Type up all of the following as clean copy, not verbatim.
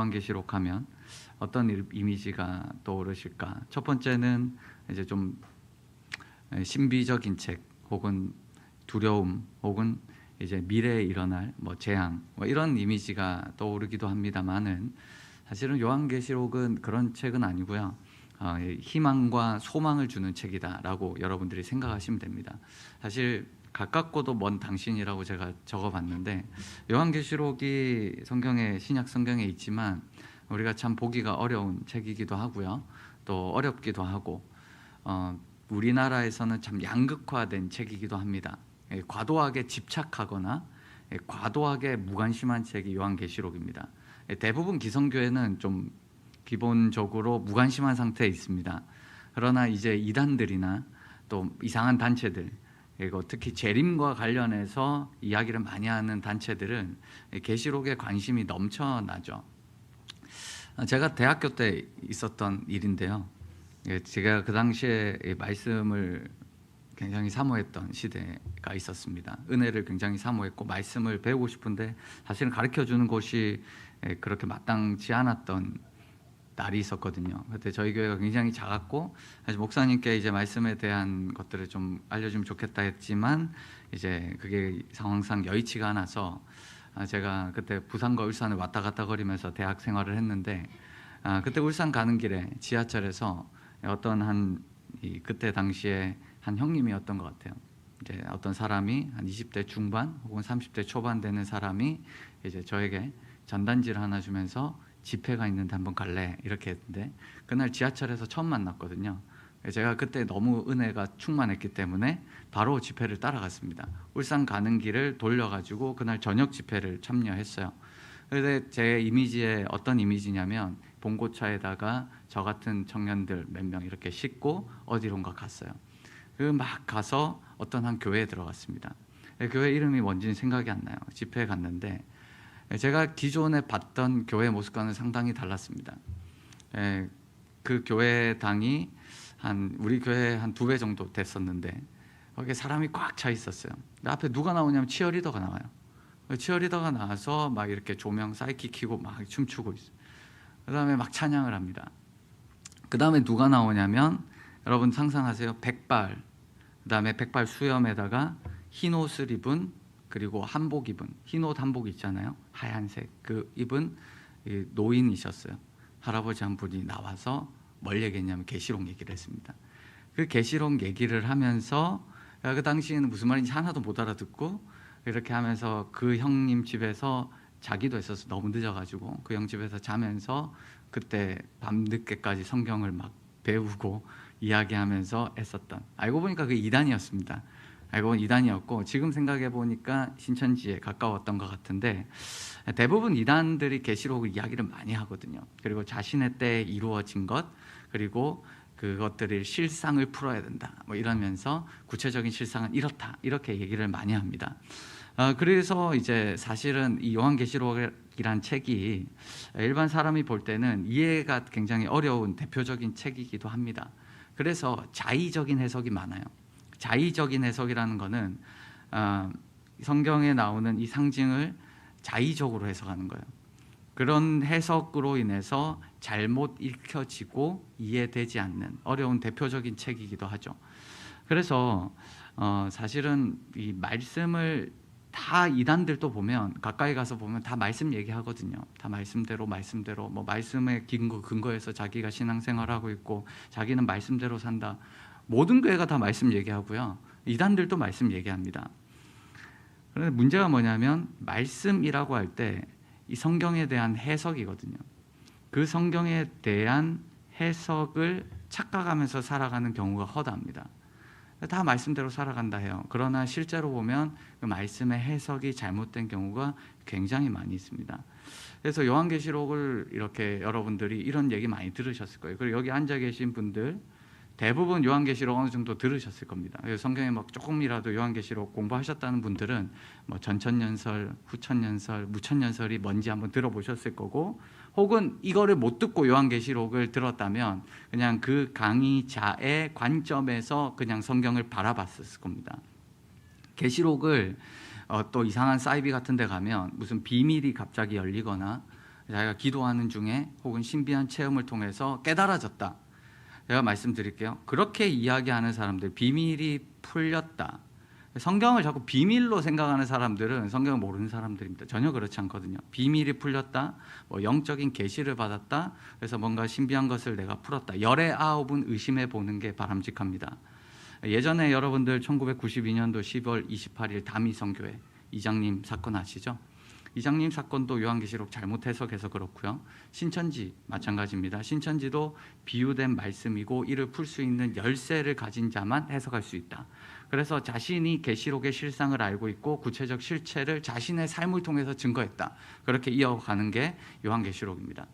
요한계시록 하면 어떤 이미지가 떠오르실까? 첫 번째는 이제 좀 신비적인 책, 혹은 두려움, 혹은 이제 미래에 일어날 뭐 재앙, 뭐 이런 이미지가 떠오르기도 합니다만은, 사실은 요한계시록은 그런 책은 아니고요. 희망과 소망을 주는 책이다라고 여러분들이 생각하시면 됩니다. 사실 가깝고도 먼 당신이라고 제가 적어봤는데, 요한계시록이 신약 성경에 있지만 우리가 참 보기가 어려운 책이기도 하고요. 또 어렵기도 하고, 우리나라에서는 참 양극화된 책이기도 합니다. 과도하게 집착하거나 과도하게 무관심한 책이 요한계시록입니다. 대부분 기성교회는 좀 기본적으로 무관심한 상태에 있습니다. 그러나 이제 이단들이나 또 이상한 단체들, 그리고 특히 재림과 관련해서 이야기를 많이 하는 단체들은 계시록에 관심이 넘쳐나죠. 제가 대학교 때 있었던 일인데요. 제가 그 당시에 말씀을 굉장히 사모했던 시대가 있었습니다. 은혜를 굉장히 사모했고 말씀을 배우고 싶은데 사실은 가르쳐주는 곳이 그렇게 마땅치 않았던 날이 있었거든요. 그때 저희 교회가 굉장히 작았고, 사실 목사님께 이제 말씀에 대한 것들을 좀 알려주면 좋겠다 했지만 이제 그게 상황상 여의치가 않아서 제가 그때 부산과 울산을 왔다 갔다 거리면서 대학 생활을 했는데, 그때 울산 가는 길에 지하철에서 어떤 그때 당시에 한 형님이었던 것 같아요. 이제 어떤 사람이 한 20대 중반 혹은 30대 초반 되는 사람이 이제 저에게 전단지를 하나 주면서 집회가 있는데 한번 갈래? 이렇게 했는데, 그날 지하철에서 처음 만났거든요. 제가 그때 너무 은혜가 충만했기 때문에 바로 집회를 따라갔습니다. 울산 가는 길을 돌려가지고 그날 저녁 집회를 참여했어요. 그런데 제 이미지에 어떤 이미지냐면, 봉고차에다가 저 같은 청년들 몇 명 이렇게 싣고 어디론가 갔어요. 막 가서 어떤 한 교회에 들어갔습니다. 교회 이름이 뭔지는 생각이 안 나요. 집회에 갔는데 제가 기존에 봤던 교회 모습과는 상당히 달랐습니다. 그 교회당이 우리 교회 한 2배 정도 됐었는데 거기에 사람이 꽉 차 있었어요. 앞에 누가 나오냐면 치어리더가 나와요. 치어리더가 나와서 막 이렇게 조명 사이키 켜고 막 춤추고 있어요. 그 다음에 막 찬양을 합니다. 그 다음에 누가 나오냐면, 여러분 상상하세요. 백발, 그 다음에 백발 수염에다가 흰 옷을 입은, 그리고 한복 입은, 흰 옷 한복 있잖아요. 하얀색 그 입은 노인이셨어요. 할아버지 한 분이 나와서 뭘 얘기했냐면 계시록 얘기를 했습니다. 그 계시록 얘기를 하면서 그 당시에는 무슨 말인지 하나도 못 알아듣고 이렇게 하면서 그 형님 집에서 자기도 했어서 너무 늦어가지고 그 형 집에서 자면서 그때 밤늦게까지 성경을 막 배우고 이야기하면서 했었던, 알고 보니까 그게 이단이었습니다. 알고 보니 이단이었고, 지금 생각해 보니까 신천지에 가까웠던 것 같은데, 대부분 이단들이 계시록 이야기를 많이 하거든요. 그리고 자신의 때에 이루어진 것, 그리고 그것들을 실상을 풀어야 된다 뭐 이러면서 구체적인 실상은 이렇다 이렇게 얘기를 많이 합니다. 그래서 이제 사실은 이 요한계시록이란 책이 일반 사람이 볼 때는 이해가 굉장히 어려운 대표적인 책이기도 합니다. 그래서 자의적인 해석이 많아요. 자의적인 해석이라는 것은 성경에 나오는 이 상징을 자의적으로 해석하는 거예요. 그런 해석으로 인해서 잘못 읽혀지고 이해되지 않는 어려운 대표적인 책이기도 하죠. 그래서 사실은 이 말씀을 다 이단들도 보면, 가까이 가서 보면 다 말씀 얘기하거든요. 다 말씀대로 뭐 말씀의 근거에서 자기가 신앙생활하고 있고 자기는 말씀대로 산다. 모든 교회가 다 말씀 얘기하고요. 이단들도 말씀 얘기합니다. 그런데 문제가 뭐냐면, 말씀이라고 할 때 이 성경에 대한 해석이거든요. 그 성경에 대한 해석을 착각하면서 살아가는 경우가 허다합니다. 다 말씀대로 살아간다 해요. 그러나 실제로 보면 그 말씀의 해석이 잘못된 경우가 굉장히 많이 있습니다. 그래서 요한계시록을 이렇게 여러분들이 이런 얘기 많이 들으셨을 거예요. 그리고 여기 앉아 계신 분들 대부분 요한계시록 어느 정도 들으셨을 겁니다. 성경에 막 조금이라도 요한계시록 공부하셨다는 분들은 뭐 전천년설, 후천년설, 무천년설이 뭔지 한번 들어보셨을 거고, 혹은 이거를 못 듣고 요한계시록을 들었다면 그냥 그 강의자의 관점에서 그냥 성경을 바라봤을 겁니다. 계시록을 또 이상한 사이비 같은 데 가면 무슨 비밀이 갑자기 열리거나 자기가 기도하는 중에 혹은 신비한 체험을 통해서 깨달아졌다. 제가 말씀드릴게요. 그렇게 이야기하는 사람들, 비밀이 풀렸다. 성경을 자꾸 비밀로 생각하는 사람들은 성경을 모르는 사람들입니다. 전혀 그렇지 않거든요. 비밀이 풀렸다, 뭐 영적인 계시를 받았다, 그래서 뭔가 신비한 것을 내가 풀었다. 열의 아홉은 의심해 보는 게 바람직합니다. 예전에 여러분들 1992년도 10월 28일 다미성교회 이장님 사건 아시죠? 이장님 사건도 요한계시록 잘못 해석해서 그렇고요. 신천지 마찬가지입니다. 신천지도 비유된 말씀이고 이를 풀 수 있는 열쇠를 가진 자만 해석할 수 있다. 그래서 자신이 계시록의 실상을 알고 있고 구체적 실체를 자신의 삶을 통해서 증거했다. 그렇게 이어가는 게 요한계시록입니다.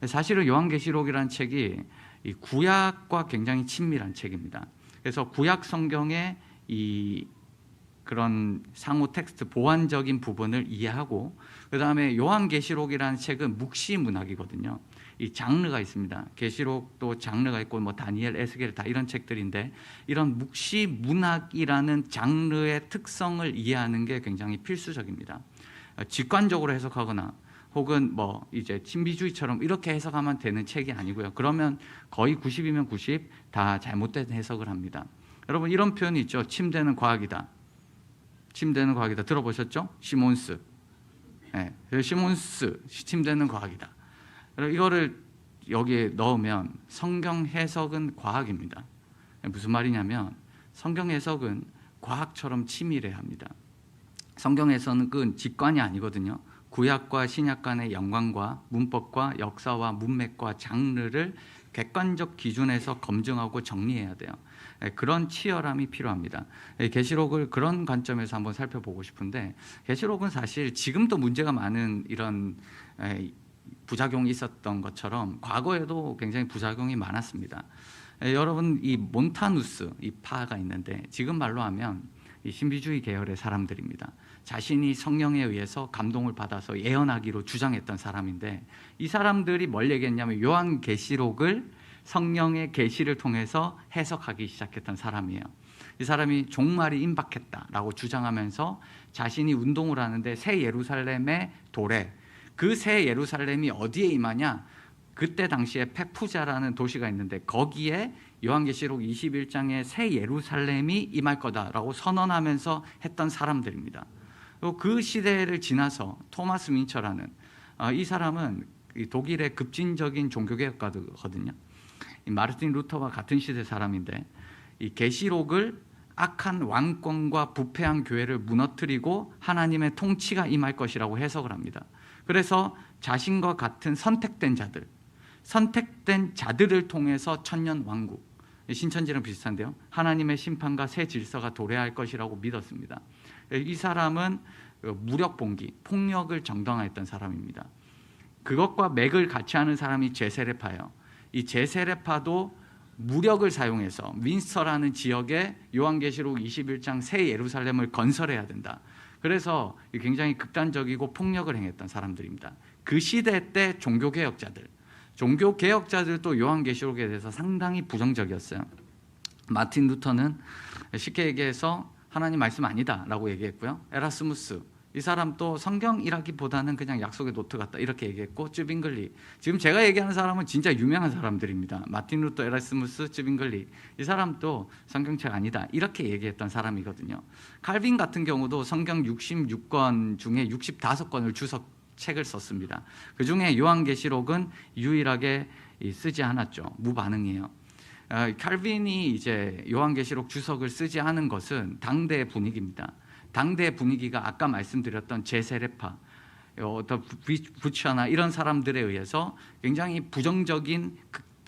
사실은 요한계시록이라는 책이 이 구약과 굉장히 친밀한 책입니다. 그래서 구약 성경의 이 그런 상호 텍스트 보완적인 부분을 이해하고, 그 다음에 요한계시록이라는 책은 묵시 문학이거든요. 이 장르가 있습니다. 계시록도 장르가 있고 뭐 다니엘, 에스겔 다 이런 책들인데, 이런 묵시 문학이라는 장르의 특성을 이해하는 게 굉장히 필수적입니다. 직관적으로 해석하거나 혹은 뭐 이제 신비주의처럼 이렇게 해석하면 되는 책이 아니고요. 그러면 거의 90이면 90 다 잘못된 해석을 합니다. 여러분 이런 표현이 있죠. 침대는 과학이다. 침대는 과학이다. 들어보셨죠? 시몬스. 네, 시몬스, 침대는 과학이다. 이거를 여기에 넣으면 성경 해석은 과학입니다. 무슨 말이냐면 성경 해석은 과학처럼 치밀해야 합니다. 성경 해석은 직관이 아니거든요. 구약과 신약 간의 연관과 문법과 역사와 문맥과 장르를 객관적 기준에서 검증하고 정리해야 돼요. 그런 치열함이 필요합니다. 계시록을 그런 관점에서 한번 살펴보고 싶은데, 계시록은 사실 지금도 문제가 많은 이런 부작용이 있었던 것처럼 과거에도 굉장히 부작용이 많았습니다. 여러분 이 몬타누스 이 파가 있는데 지금 말로 하면 이 신비주의 계열의 사람들입니다. 자신이 성령에 의해서 감동을 받아서 예언하기로 주장했던 사람인데, 이 사람들이 뭘 얘기했냐면 요한계시록을 성령의 계시를 통해서 해석하기 시작했던 사람이에요. 이 사람이 종말이 임박했다라고 주장하면서 자신이 운동을 하는데 새 예루살렘의 도래, 그 새 예루살렘이 어디에 임하냐? 그때 당시에 페푸자라는 도시가 있는데 거기에 요한계시록 21장에 새 예루살렘이 임할 거다라고 선언하면서 했던 사람들입니다. 그 시대를 지나서 토마스 민처라는 이 사람은 독일의 급진적인 종교개혁가거든요. 마르틴 루터와 같은 시대 사람인데 이 계시록을 악한 왕권과 부패한 교회를 무너뜨리고 하나님의 통치가 임할 것이라고 해석을 합니다. 그래서 자신과 같은 선택된 자들을 통해서 천년 왕국, 신천지랑 비슷한데요. 하나님의 심판과 새 질서가 도래할 것이라고 믿었습니다. 이 사람은 무력 봉기, 폭력을 정당화했던 사람입니다. 그것과 맥을 같이 하는 사람이 제세례파예요. 이 제세례파도 무력을 사용해서 윈스터라는 지역에 요한계시록 21장 새 예루살렘을 건설해야 된다. 그래서 굉장히 극단적이고 폭력을 행했던 사람들입니다. 그 시대 때 종교개혁자들도 요한계시록에 대해서 상당히 부정적이었어요. 마틴 루터는 쉽게 얘기해서 하나님 말씀 아니다라고 얘기했고요. 에라스무스 이 사람도 성경이라기보다는 그냥 약속의 노트 같다 이렇게 얘기했고, 쯔빙글리, 지금 제가 얘기하는 사람은 진짜 유명한 사람들입니다. 마틴 루터, 에라스무스, 쯔빙글리, 이 사람도 성경책 아니다 이렇게 얘기했던 사람이거든요. 칼빈 같은 경우도 성경 66권 중에 65권을 주석 책을 썼습니다. 그 중에 요한계시록은 유일하게 쓰지 않았죠. 무반응이에요. 칼빈이 이제 요한계시록 주석을 쓰지 않은 것은 당대의 분위기입니다. 당대 분위기가 아까 말씀드렸던 제세례파, 더 부처나 이런 사람들에 의해서 굉장히 부정적인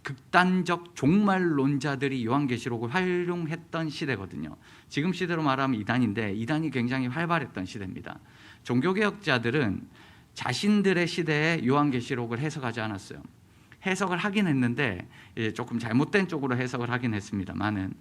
극단적 종말론자들이 요한계시록을 활용했던 시대거든요. 지금 시대로 말하면 이단인데 이단이 굉장히 활발했던 시대입니다. 종교개혁자들은 자신들의 시대에 요한계시록을 해석하지 않았어요. 해석을 하긴 했는데 조금 잘못된 쪽으로 해석을 하긴 했습니다만은,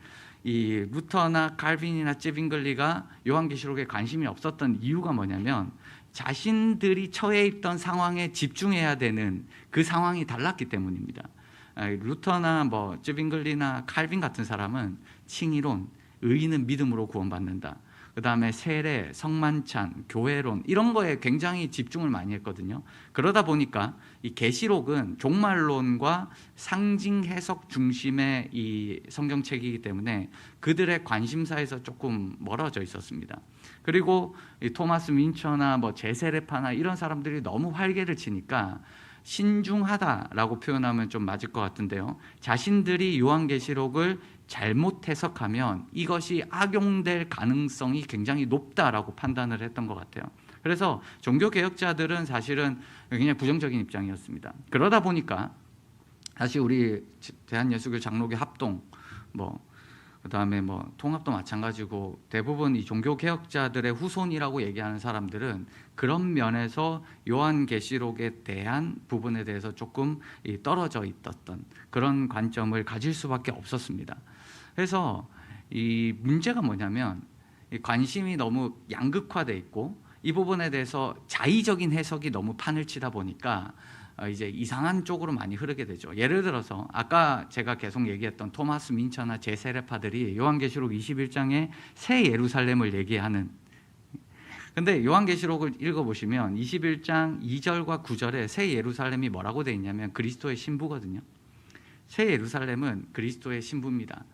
이 루터나 칼빈이나 쯔빙글리가 요한계시록에 관심이 없었던 이유가 뭐냐면 자신들이 처해 있던 상황에 집중해야 되는 그 상황이 달랐기 때문입니다. 루터나 뭐 쯔빙글리나 칼빈 같은 사람은 칭의론, 의인은 믿음으로 구원받는다. 그다음에 세례, 성만찬, 교회론 이런 거에 굉장히 집중을 많이 했거든요. 그러다 보니까 이 계시록은 종말론과 상징 해석 중심의 이 성경책이기 때문에 그들의 관심사에서 조금 멀어져 있었습니다. 그리고 이 토마스 민처나 뭐 제세례파나 이런 사람들이 너무 활개를 치니까 신중하다라고 표현하면 좀 맞을 것 같은데요. 자신들이 요한계시록을 잘못 해석하면 이것이 악용될 가능성이 굉장히 높다라고 판단을 했던 것 같아요. 그래서 종교개혁자들은 사실은 굉장히 부정적인 입장이었습니다. 그러다 보니까 사실 우리 대한예수교 장로교 합동 그다음에 통합도 마찬가지고 대부분 이 종교개혁자들의 후손이라고 얘기하는 사람들은 그런 면에서 요한계시록에 대한 부분에 대해서 조금 떨어져 있었던 그런 관점을 가질 수밖에 없었습니다. 그래서 이 문제가 뭐냐면 관심이 너무 양극화돼 있고 이 부분에 대해서 자의적인 해석이 너무 판을 치다 보니까 이제 이상한 쪽으로 많이 흐르게 되죠. 예를 들어서 아까 제가 계속 얘기했던 토마스 민처나 제세례파들이 요한계시록 21장에 새 예루살렘을 얘기하는, 근데 요한계시록을 읽어보시면 21장 2절과 9절에 새 예루살렘이 뭐라고 되어 있냐면 그리스도의 신부거든요. 새 예루살렘은 그리스도의 신부입니다.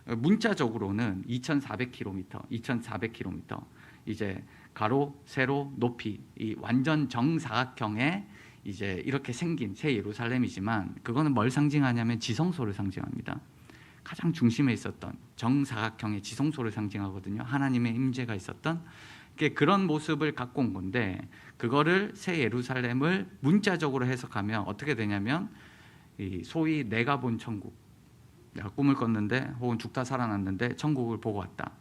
문자적으로는 2,400km 이제 가로, 세로, 높이 이 완전 정사각형의 이제 이렇게 생긴 새 예루살렘이지만 그거는 뭘 상징하냐면 지성소를 상징합니다. 가장 중심에 있었던 정사각형의 지성소를 상징하거든요. 하나님의 임재가 있었던 그런 모습을 갖고 온 건데, 그거를 새 예루살렘을 문자적으로 해석하면 어떻게 되냐면 소위 내가 본 천국, 내가 꿈을 꿨는데 혹은 죽다 살아났는데 천국을 보고 왔다.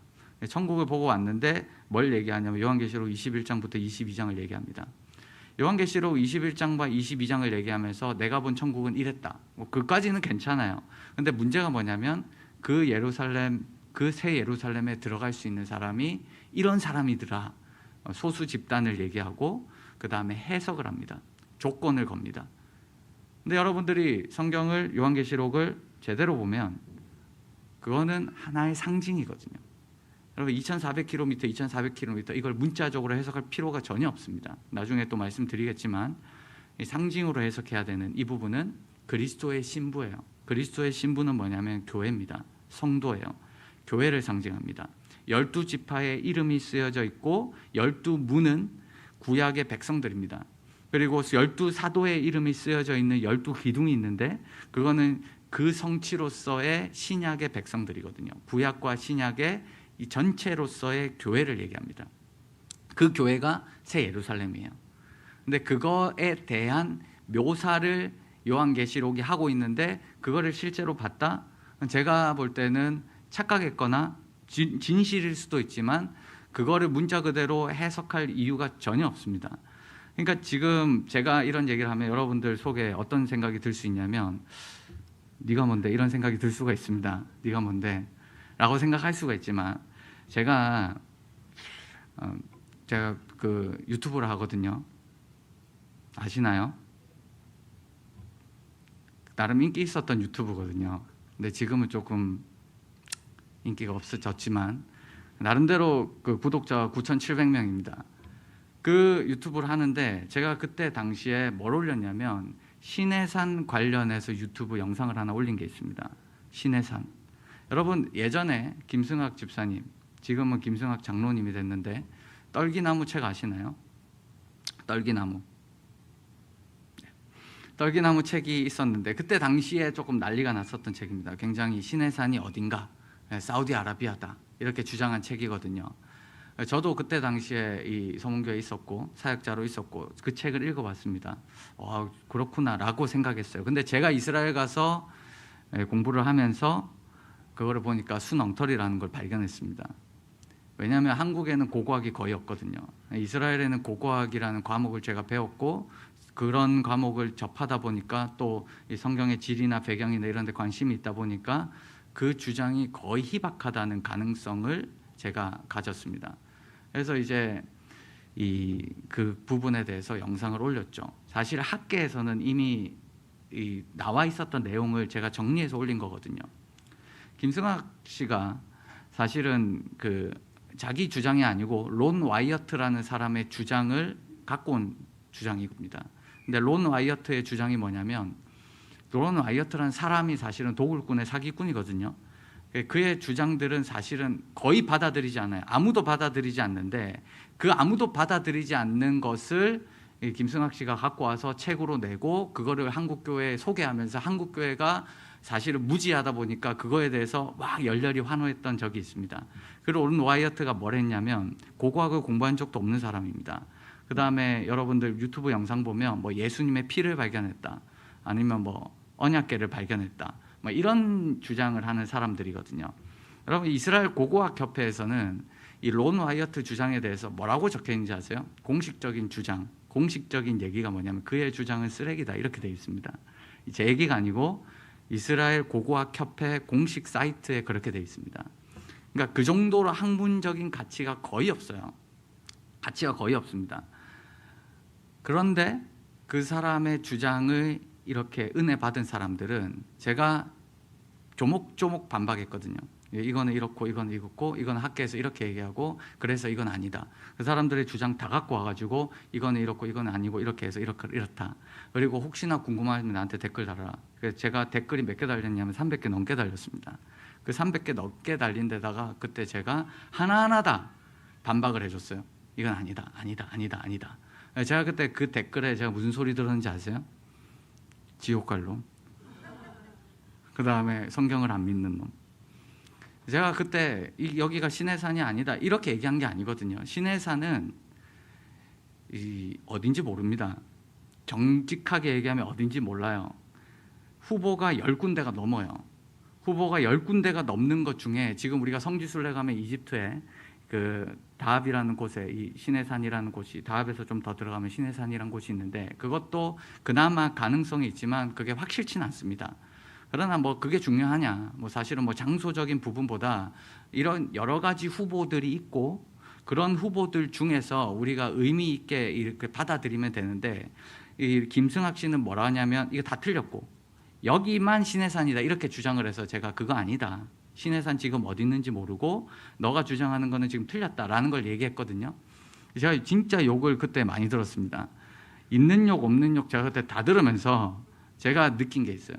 천국을 보고 왔는데 뭘 얘기하냐면 요한계시록 21장부터 22장을 얘기합니다. 요한계시록 21장과 22장을 얘기하면서 내가 본 천국은 이랬다. 그까지는 괜찮아요. 근데 문제가 뭐냐면 그 새 예루살렘에 들어갈 수 있는 사람이 이런 사람이더라. 소수 집단을 얘기하고 그 다음에 해석을 합니다. 조건을 겁니다. 근데 여러분들이 성경을 요한계시록을 제대로 보면 그거는 하나의 상징이거든요. 여러분 2,400km 이걸 문자적으로 해석할 필요가 전혀 없습니다. 나중에 또 말씀드리겠지만 상징으로 해석해야 되는 이 부분은 그리스도의 신부예요. 그리스도의 신부는 뭐냐면 교회입니다. 성도예요. 교회를 상징합니다. 12지파의 이름이 쓰여져 있고 12문은 구약의 백성들입니다. 그리고 12사도의 이름이 쓰여져 있는 12기둥이 있는데 그거는 그 성취로서의 신약의 백성들이거든요. 구약과 신약의 이 전체로서의 교회를 얘기합니다. 그 교회가 새 예루살렘이에요. 근데 그거에 대한 묘사를 요한계시록이 하고 있는데 그거를 실제로 봤다? 제가 볼 때는 착각했거나 진실일 수도 있지만 그거를 문자 그대로 해석할 이유가 전혀 없습니다. 그러니까 지금 제가 이런 얘기를 하면 여러분들 속에 어떤 생각이 들 수 있냐면 네가 뭔데 이런 생각이 들 수가 있습니다. 네가 뭔데 라고 생각할 수가 있지만 제가 그 유튜브를 하거든요. 아시나요? 나름 인기 있었던 유튜브거든요. 근데 지금은 조금 인기가 없어졌지만 나름대로 그 구독자 9,700명입니다. 그 유튜브를 하는데 제가 그때 당시에 뭘 올렸냐면 신해산 관련해서 유튜브 영상을 하나 올린 게 있습니다. 신해산. 여러분 예전에 김승학 집사님, 지금은 김승학 장로님이 됐는데 떨기나무 책 아시나요? 떨기나무 책이 있었는데 그때 당시에 조금 난리가 났었던 책입니다. 굉장히 신해산이 어딘가 사우디아라비아다 이렇게 주장한 책이거든요. 저도 그때 당시에 이 서문교에 있었고 사역자로 있었고 그 책을 읽어봤습니다. 그렇구나라고 생각했어요. 근데 제가 이스라엘 가서 공부를 하면서 그거를 보니까 순엉터리라는 걸 발견했습니다. 왜냐하면 한국에는 고고학이 거의 없거든요. 이스라엘에는 고고학이라는 과목을 제가 배웠고 그런 과목을 접하다 보니까 또 이 성경의 질이나 배경이나 이런 데 관심이 있다 보니까 그 주장이 거의 희박하다는 가능성을 제가 가졌습니다. 그래서 이제 그 부분에 대해서 영상을 올렸죠. 사실 학계에서는 이미 나와 있었던 내용을 제가 정리해서 올린 거거든요. 김승학 씨가 사실은 그 자기 주장이 아니고 론 와이어트라는 사람의 주장을 갖고 온 주장입니다. 근데 론 와이어트의 주장이 뭐냐면, 론 와이어트라는 사람이 사실은 도굴꾼의 사기꾼이거든요. 그의 주장들은 사실은 거의 받아들이지 않아요. 아무도 받아들이지 않는데, 그 아무도 받아들이지 않는 것을 김승학 씨가 갖고 와서 책으로 내고 그거를 한국교회에 소개하면서 한국교회가 사실은 무지하다 보니까 그거에 대해서 막 열렬히 환호했던 적이 있습니다. 그리고 론 와이어트가 뭘 했냐면, 고고학을 공부한 적도 없는 사람입니다. 그 다음에 여러분들 유튜브 영상 보면 뭐 예수님의 피를 발견했다, 아니면 뭐 언약궤를 발견했다, 뭐 이런 주장을 하는 사람들이거든요. 여러분, 이스라엘 고고학 협회에서는 이 론 와이어트 주장에 대해서 뭐라고 적혀 있는지 아세요? 공식적인 주장, 공식적인 얘기가 뭐냐면, 그의 주장은 쓰레기다, 이렇게 되어 있습니다. 제 얘기가 아니고 이스라엘 고고학 협회 공식 사이트에 그렇게 되어 있습니다. 그러니까 그 정도로 학문적인 가치가 거의 없어요. 가치가 거의 없습니다. 그런데 그 사람의 주장을 이렇게 은혜 받은 사람들은 제가 조목조목 반박했거든요. 이거는 이렇고 이거는 이렇고 이거는 학계에서 이렇게 얘기하고 그래서 이건 아니다. 그 사람들의 주장 다 갖고 와가지고 이거는 이렇고 이거는 아니고 이렇게 해서 이렇다. 그리고 혹시나 궁금하면 나한테 댓글 달아라. 그래서 제가 댓글이 몇 개 달렸냐면 300개 넘게 달렸습니다. 그 300개 넘게 달린 데다가 그때 제가 하나하나 다 반박을 해줬어요. 이건 아니다, 아니다, 아니다, 아니다. 제가 그때 그 댓글에 제가 무슨 소리 들었는지 아세요? 지옥 갈 놈, 그 다음에 성경을 안 믿는 놈. 제가 그때 여기가 시내산이 아니다 이렇게 얘기한 게 아니거든요. 시내산은 어딘지 모릅니다. 정직하게 얘기하면 어딘지 몰라요. 후보가 10군데가 넘어요. 후보가 10군데가 넘는 것 중에 지금 우리가 성지순례 가면 이집트에 그 다합이라는 곳에, 이 시내산이라는 곳이, 다합에서 좀 더 들어가면 시내산이라는 곳이 있는데, 그것도 그나마 가능성이 있지만 그게 확실치는 않습니다. 그러나 뭐 그게 중요하냐? 뭐 사실은 뭐 장소적인 부분보다 이런 여러 가지 후보들이 있고, 그런 후보들 중에서 우리가 의미 있게 이렇게 받아들이면 되는데, 이 김승학 씨는 뭐라 하냐면 이거 다 틀렸고 여기만 시내산이다 이렇게 주장을 해서 제가 그거 아니다, 시내산 지금 어디 있는지 모르고 너가 주장하는 거는 지금 틀렸다라는 걸 얘기했거든요. 제가 진짜 욕을 그때 많이 들었습니다. 있는 욕 없는 욕 제가 그때 다 들으면서 제가 느낀 게 있어요.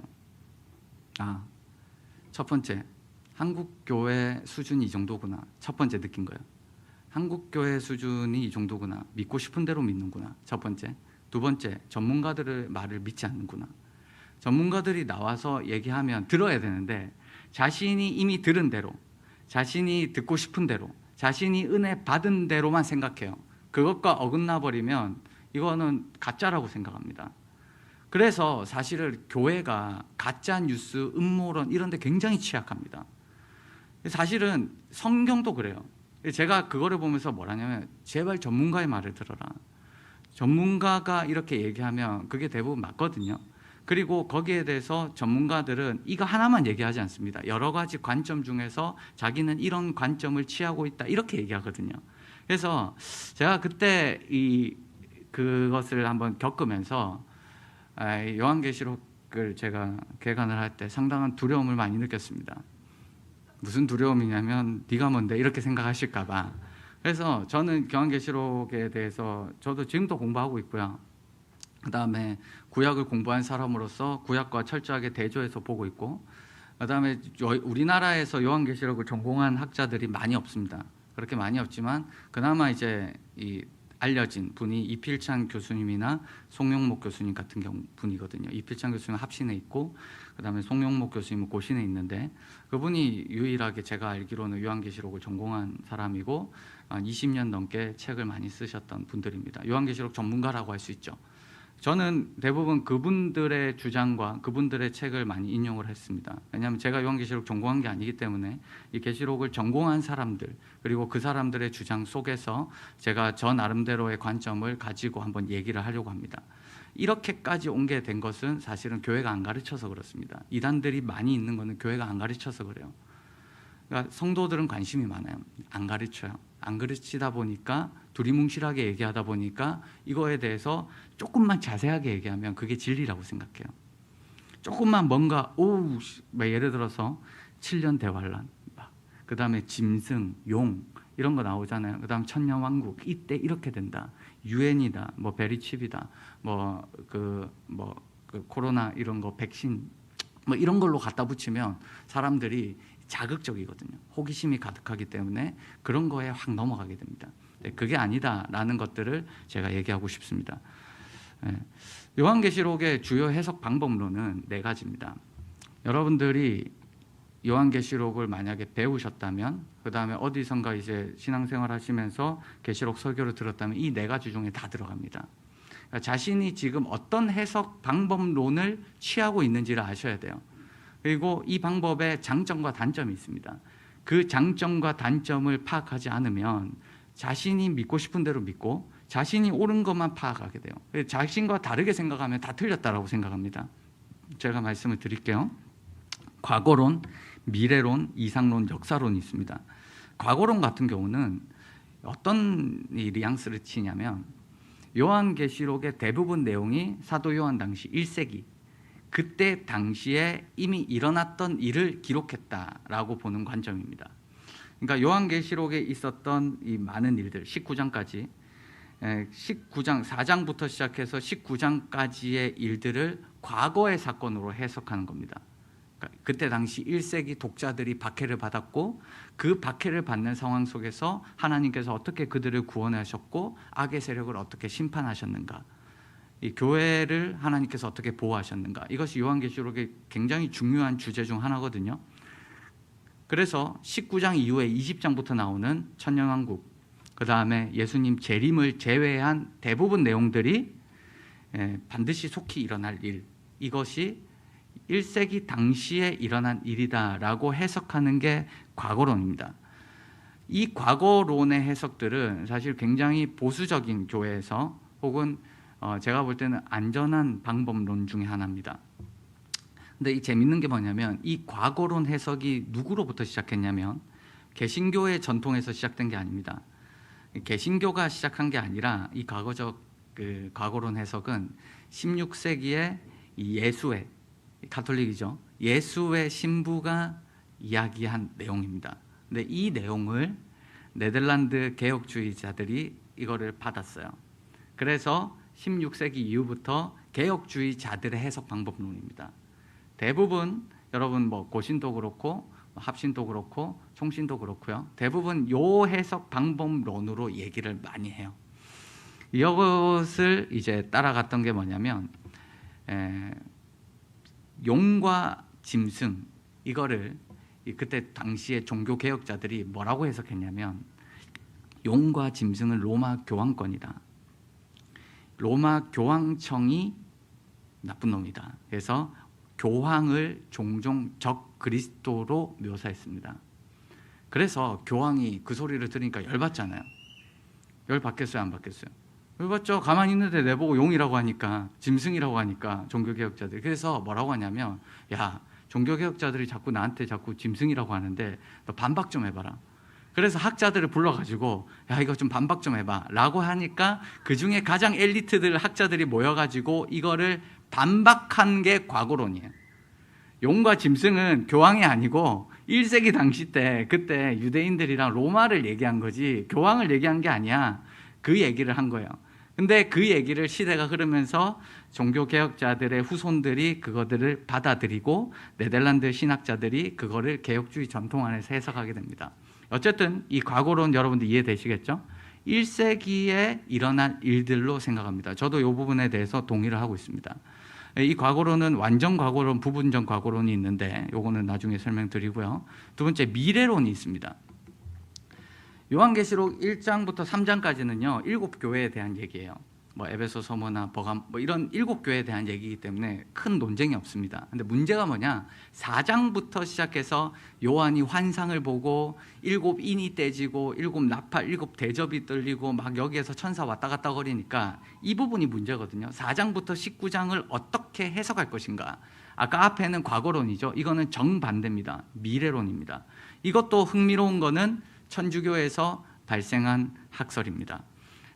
첫 번째, 한국교회 수준이 이 정도구나. 첫 번째 느낀 거예요. 한국교회 수준이 이 정도구나. 믿고 싶은 대로 믿는구나. 첫 번째. 두 번째, 전문가들의 말을 믿지 않는구나. 전문가들이 나와서 얘기하면 들어야 되는데 자신이 이미 들은 대로, 자신이 듣고 싶은 대로, 자신이 은혜 받은 대로만 생각해요. 그것과 어긋나 버리면 이거는 가짜라고 생각합니다. 그래서 사실은 교회가 가짜 뉴스, 음모론 이런 데 굉장히 취약합니다. 사실은 성경도 그래요. 제가 그거를 보면서 뭐라냐면, 제발 전문가의 말을 들어라. 전문가가 이렇게 얘기하면 그게 대부분 맞거든요. 그리고 거기에 대해서 전문가들은 이거 하나만 얘기하지 않습니다. 여러 가지 관점 중에서 자기는 이런 관점을 취하고 있다 이렇게 얘기하거든요. 그래서 제가 그때 그것을 한번 겪으면서 요한계시록을 제가 개관을 할 때 상당한 두려움을 많이 느꼈습니다. 무슨 두려움이냐면 네가 뭔데 이렇게 생각하실까 봐. 그래서 저는 요한계시록에 대해서 저도 지금도 공부하고 있고요. 그 다음에 구약을 공부한 사람으로서 구약과 철저하게 대조해서 보고 있고, 그 다음에 우리나라에서 요한계시록을 전공한 학자들이 많이 없습니다. 그렇게 많이 없지만 그나마 이제 알려진 분이 이필찬 교수님이나 송영목 교수님 같은 분이거든요. 이필찬 교수님은 합신에 있고, 그 다음에 송영목 교수님은 고신에 있는데, 그분이 유일하게 제가 알기로는 요한계시록을 전공한 사람이고 20년 넘게 책을 많이 쓰셨던 분들입니다. 요한계시록 전문가라고 할 수 있죠. 저는 대부분 그분들의 주장과 그분들의 책을 많이 인용을 했습니다. 왜냐하면 제가 요한계시록 전공한 게 아니기 때문에 이 계시록을 전공한 사람들, 그리고 그 사람들의 주장 속에서 제가 저 나름대로의 관점을 가지고 한번 얘기를 하려고 합니다. 이렇게까지 온 게 된 것은 사실은 교회가 안 가르쳐서 그렇습니다. 이단들이 많이 있는 것은 교회가 안 가르쳐서 그래요. 그러니까 성도들은 관심이 많아요. 안 가르쳐요. 안 가르치다 보니까 두리뭉실하게 얘기하다 보니까 이거에 대해서 조금만 자세하게 얘기하면 그게 진리라고 생각해요. 조금만 뭔가 예를 들어서 7년 대환란, 그 다음에 짐승, 용 이런 거 나오잖아요. 그다음 천년왕국 이때 이렇게 된다. 유엔이다, 뭐 베리칩이다, 그 코로나 이런 거 백신 뭐 이런 걸로 갖다 붙이면 사람들이 자극적이거든요. 호기심이 가득하기 때문에 그런 거에 확 넘어가게 됩니다. 그게 아니다라는 것들을 제가 얘기하고 싶습니다. 요한계시록의 주요 해석 방법론은 4가지입니다. 여러분들이 요한계시록을 만약에 배우셨다면, 그 다음에 어디선가 이제 신앙생활 하시면서 계시록 설교를 들었다면 이 4가지 중에 다 들어갑니다. 그러니까 자신이 지금 어떤 해석 방법론을 취하고 있는지를 아셔야 돼요. 그리고 이 방법의 장점과 단점이 있습니다. 그 장점과 단점을 파악하지 않으면 자신이 믿고 싶은 대로 믿고 자신이 옳은 것만 파악하게 돼요. 자신과 다르게 생각하면 다 틀렸다라고 생각합니다. 제가 말씀을 드릴게요. 과거론, 미래론, 이상론, 역사론이 있습니다. 과거론 같은 경우는 어떤 뉘앙스를 치냐면 요한계시록의 대부분 내용이 사도 요한 당시 1세기 그때 당시에 이미 일어났던 일을 기록했다라고 보는 관점입니다. 그러니까 요한계시록에 있었던 이 많은 일들 19장까지 19장 4장부터 시작해서 19장까지의 일들을 과거의 사건으로 해석하는 겁니다. 그러니까 그때 당시 1세기 독자들이 박해를 받았고 그 박해를 받는 상황 속에서 하나님께서 어떻게 그들을 구원하셨고 악의 세력을 어떻게 심판하셨는가, 이 교회를 하나님께서 어떻게 보호하셨는가, 이것이 요한계시록의 굉장히 중요한 주제 중 하나거든요. 그래서 19장 이후에 20장부터 나오는 천년왕국, 그 다음에 예수님 재림을 제외한 대부분 내용들이 반드시 속히 일어날 일, 이것이 1세기 당시에 일어난 일이다라고 해석하는 게 과거론입니다. 이 과거론의 해석들은 사실 굉장히 보수적인 교회에서 혹은 제가 볼 때는 안전한 방법론 중에 하나입니다. 근데 이 재밌는 게 뭐냐면 이 과거론 해석이 누구로부터 시작했냐면 개신교의 전통에서 시작된 게 아닙니다. 개신교가 시작한 게 아니라 이 과거론 해석은 16세기에 예수회, 가톨릭이죠. 예수의 신부가 이야기한 내용입니다. 근데 이 내용을 네덜란드 개혁주의자들이 이거를 받았어요. 그래서 16세기 이후부터 개혁주의자들의 해석 방법론입니다. 대부분 여러분 고신도 그렇고 합신도 그렇고 총신도 그렇고요. 대부분 요 해석 방법론으로 얘기를 많이 해요. 이것을 이제 따라갔던 게 뭐냐면 용과 짐승, 이거를 그때 당시에 종교 개혁자들이 뭐라고 해석했냐면 용과 짐승은 로마 교황권이다. 로마 교황청이 나쁜 놈이다. 그래서 교황을 종종 적 그리스도로 묘사했습니다. 그래서 교황이 그 소리를 들으니까 열받잖아요. 열받겠어요, 안 받겠어요? 열받죠. 가만히 있는데 내보고 용이라고 하니까, 짐승이라고 하니까 종교개혁자들이. 그래서 뭐라고 하냐면, 야, 종교개혁자들이 자꾸 나한테 자꾸 짐승이라고 하는데 너 반박 좀 해봐라. 그래서 학자들을 불러가지고 야, 이거 좀 반박 좀 해봐 라고 하니까 그 중에 가장 엘리트들 학자들이 모여가지고 이거를 반박한 게 과거론이에요. 용과 짐승은 교황이 아니고 1세기 당시 때 그때 유대인들이랑 로마를 얘기한 거지 교황을 얘기한 게 아니야. 그 얘기를 한 거예요. 근데 그 얘기를 시대가 흐르면서 종교개혁자들의 후손들이 그거들을 받아들이고 네덜란드 신학자들이 그거를 개혁주의 전통 안에서 해석하게 됩니다. 어쨌든 이 과거론 여러분들 이해되시겠죠? 1세기에 일어난 일들로 생각합니다. 저도 이 부분에 대해서 동의를 하고 있습니다. 이 과거론은 완전 과거론, 부분적 과거론이 있는데 요거는 나중에 설명드리고요. 두 번째, 미래론이 있습니다. 요한계시록 1장부터 3장까지는요 7교회에 대한 얘기예요. 에베소, 서머나, 버감 이런 7교회에 대한 얘기이기 때문에 큰 논쟁이 없습니다. 근데 문제가 뭐냐, 4장부터 시작해서 요한이 환상을 보고 7인이 떼지고 7나팔, 7대접이 떨리고 막 여기에서 천사 왔다 갔다 거리니까 이 부분이 문제거든요. 4장부터 19장을 어떻게 해석할 것인가. 아까 앞에는 과거론이죠. 이거는 정반대입니다. 미래론입니다. 이것도 흥미로운 거는 천주교에서 발생한 학설입니다.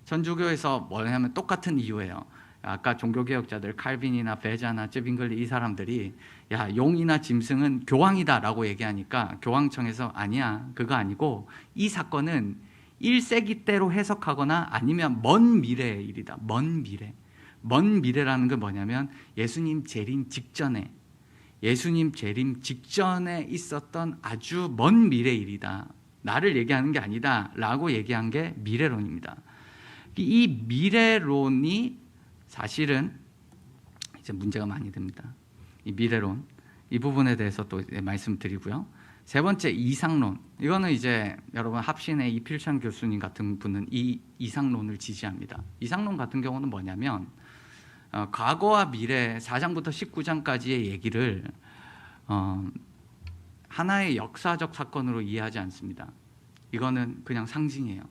천주교에서 뭐냐면 똑같은 이유예요. 아까 종교개혁자들 칼빈이나 베자나 쯔빙글리 이 사람들이 야, 용이나 짐승은 교황이다 라고 얘기하니까 교황청에서 아니야, 그거 아니고 이 사건은 1세기 때로 해석하거나 아니면 먼 미래의 일이다. 먼 미래. 먼 미래라는 건 뭐냐면 예수님 재림 직전에 있었던 아주 먼 미래 일이다. 나를 얘기하는 게 아니다 라고 얘기한 게 미래론입니다. 이 미래론이 사실은 이제 문제가 많이 됩니다. 이 미래론, 이 부분에 대해서 또 말씀드리고요. 세 번째, 이상론. 이거는 이제 여러분 합신의 이필찬 교수님 같은 분은 이 이상론을 지지합니다. 이상론 같은 경우는 뭐냐면 과거와 미래 4장부터 19장까지의 얘기를 하나의 역사적 사건으로 이해하지 않습니다. 이거는 그냥 상징이에요.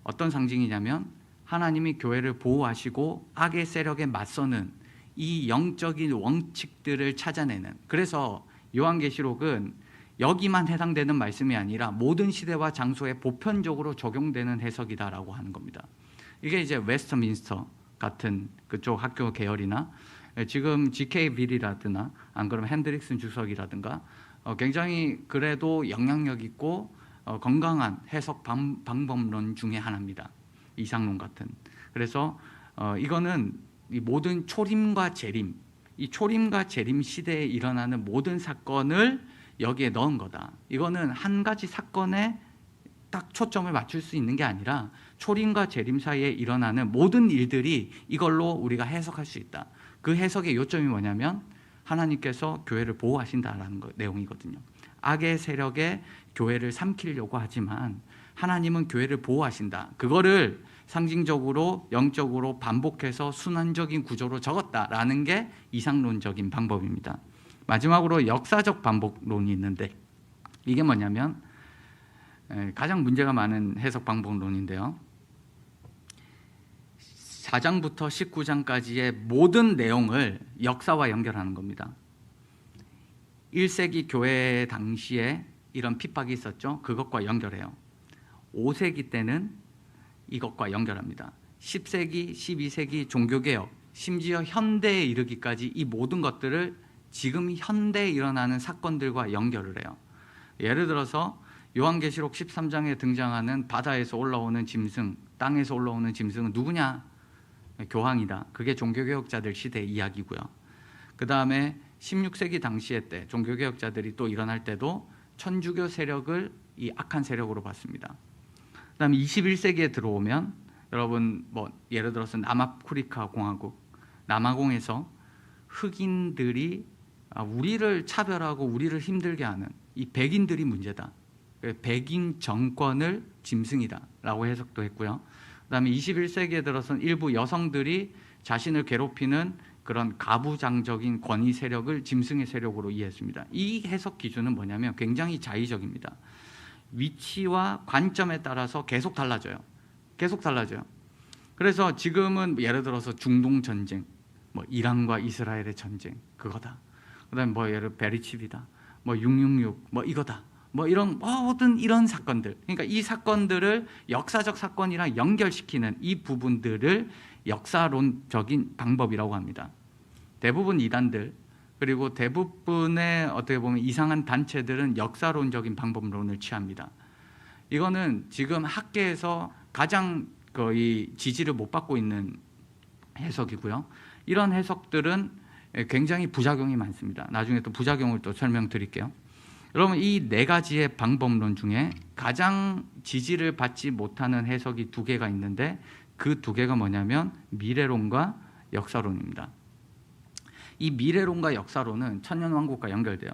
어떤 상징이냐면 하나님이 교회를 보호하시고 악의 세력에 맞서는 이 영적인 원칙들을 찾아내는, 그래서 요한계시록은 여기만 해당되는 말씀이 아니라 모든 시대와 장소에 보편적으로 적용되는 해석이다라고 하는 겁니다. 이게 이제 웨스트민스터 같은 그쪽 학교 계열이나 지금 G.K. 빌이라든가 안 그러면 핸드릭슨 주석이라든가 굉장히 그래도 영향력 있고 건강한 해석 방법론 중에 하나입니다. 이상론 같은. 그래서 이거는 이 모든 초림과 재림, 이 초림과 재림 시대에 일어나는 모든 사건을 여기에 넣은 거다. 이거는 한 가지 사건에 딱 초점을 맞출 수 있는 게 아니라 초림과 재림 사이에 일어나는 모든 일들이 이걸로 우리가 해석할 수 있다. 그 해석의 요점이 뭐냐면 하나님께서 교회를 보호하신다라는 내용이거든요. 악의 세력에 교회를 삼키려고 하지만 하나님은 교회를 보호하신다. 그거를 상징적으로 영적으로 반복해서 순환적인 구조로 적었다라는 게 이상론적인 방법입니다. 마지막으로 역사적 반복론이 있는데 이게 뭐냐면 가장 문제가 많은 해석 방법론인데요. 4장부터 19장까지의 모든 내용을 역사와 연결하는 겁니다. 1세기 교회 당시에 이런 핍박이 있었죠. 그것과 연결해요. 5세기 때는 이것과 연결합니다. 10세기, 12세기 종교개혁, 심지어 현대에 이르기까지 이 모든 것들을 지금 현대에 일어나는 사건들과 연결을 해요. 예를 들어서 요한계시록 13장에 등장하는 바다에서 올라오는 짐승, 땅에서 올라오는 짐승은 누구냐? 교황이다. 그게 종교개혁자들 시대의 이야기고요. 그 다음에 16세기 당시에 때 종교개혁자들이 또 일어날 때도 천주교 세력을 이 악한 세력으로 봤습니다. 그 다음에 21세기에 들어오면 여러분 뭐 예를 들어서 남아프리카 공화국, 남아공에서 흑인들이 우리를 차별하고 우리를 힘들게 하는 이 백인들이 문제다. 백인 정권을 짐승이다 라고 해석도 했고요. 그 다음에 21세기에 들어서는 일부 여성들이 자신을 괴롭히는 그런 가부장적인 권위 세력을 짐승의 세력으로 이해했습니다. 이 해석 기준은 뭐냐면 굉장히 자의적입니다. 위치와 관점에 따라서 계속 달라져요. 그래서 지금은 예를 들어서 중동 전쟁, 뭐 이란과 이스라엘의 전쟁 그거다. 그다음에 뭐 예를 베리칩이다. 뭐 666, 뭐 이거다. 뭐 이런 모든 이런 사건들. 그러니까 이 사건들을 역사적 사건이랑 연결시키는 이 부분들을 역사론적인 방법이라고 합니다. 대부분 이단들 그리고 대부분의 어떻게 보면 이상한 단체들은 역사론적인 방법론을 취합니다. 이거는 지금 학계에서 가장 거의 지지를 못 받고 있는 해석이고요. 이런 해석들은 굉장히 부작용이 많습니다. 나중에 또 부작용을 또 설명드릴게요. 여러분 이 네 가지의 방법론 중에 가장 지지를 받지 못하는 해석이 두 개가 있는데 그 두 개가 뭐냐면 미래론과 역사론입니다. 이 미래론과 역사론은 천년왕국과 연결돼요.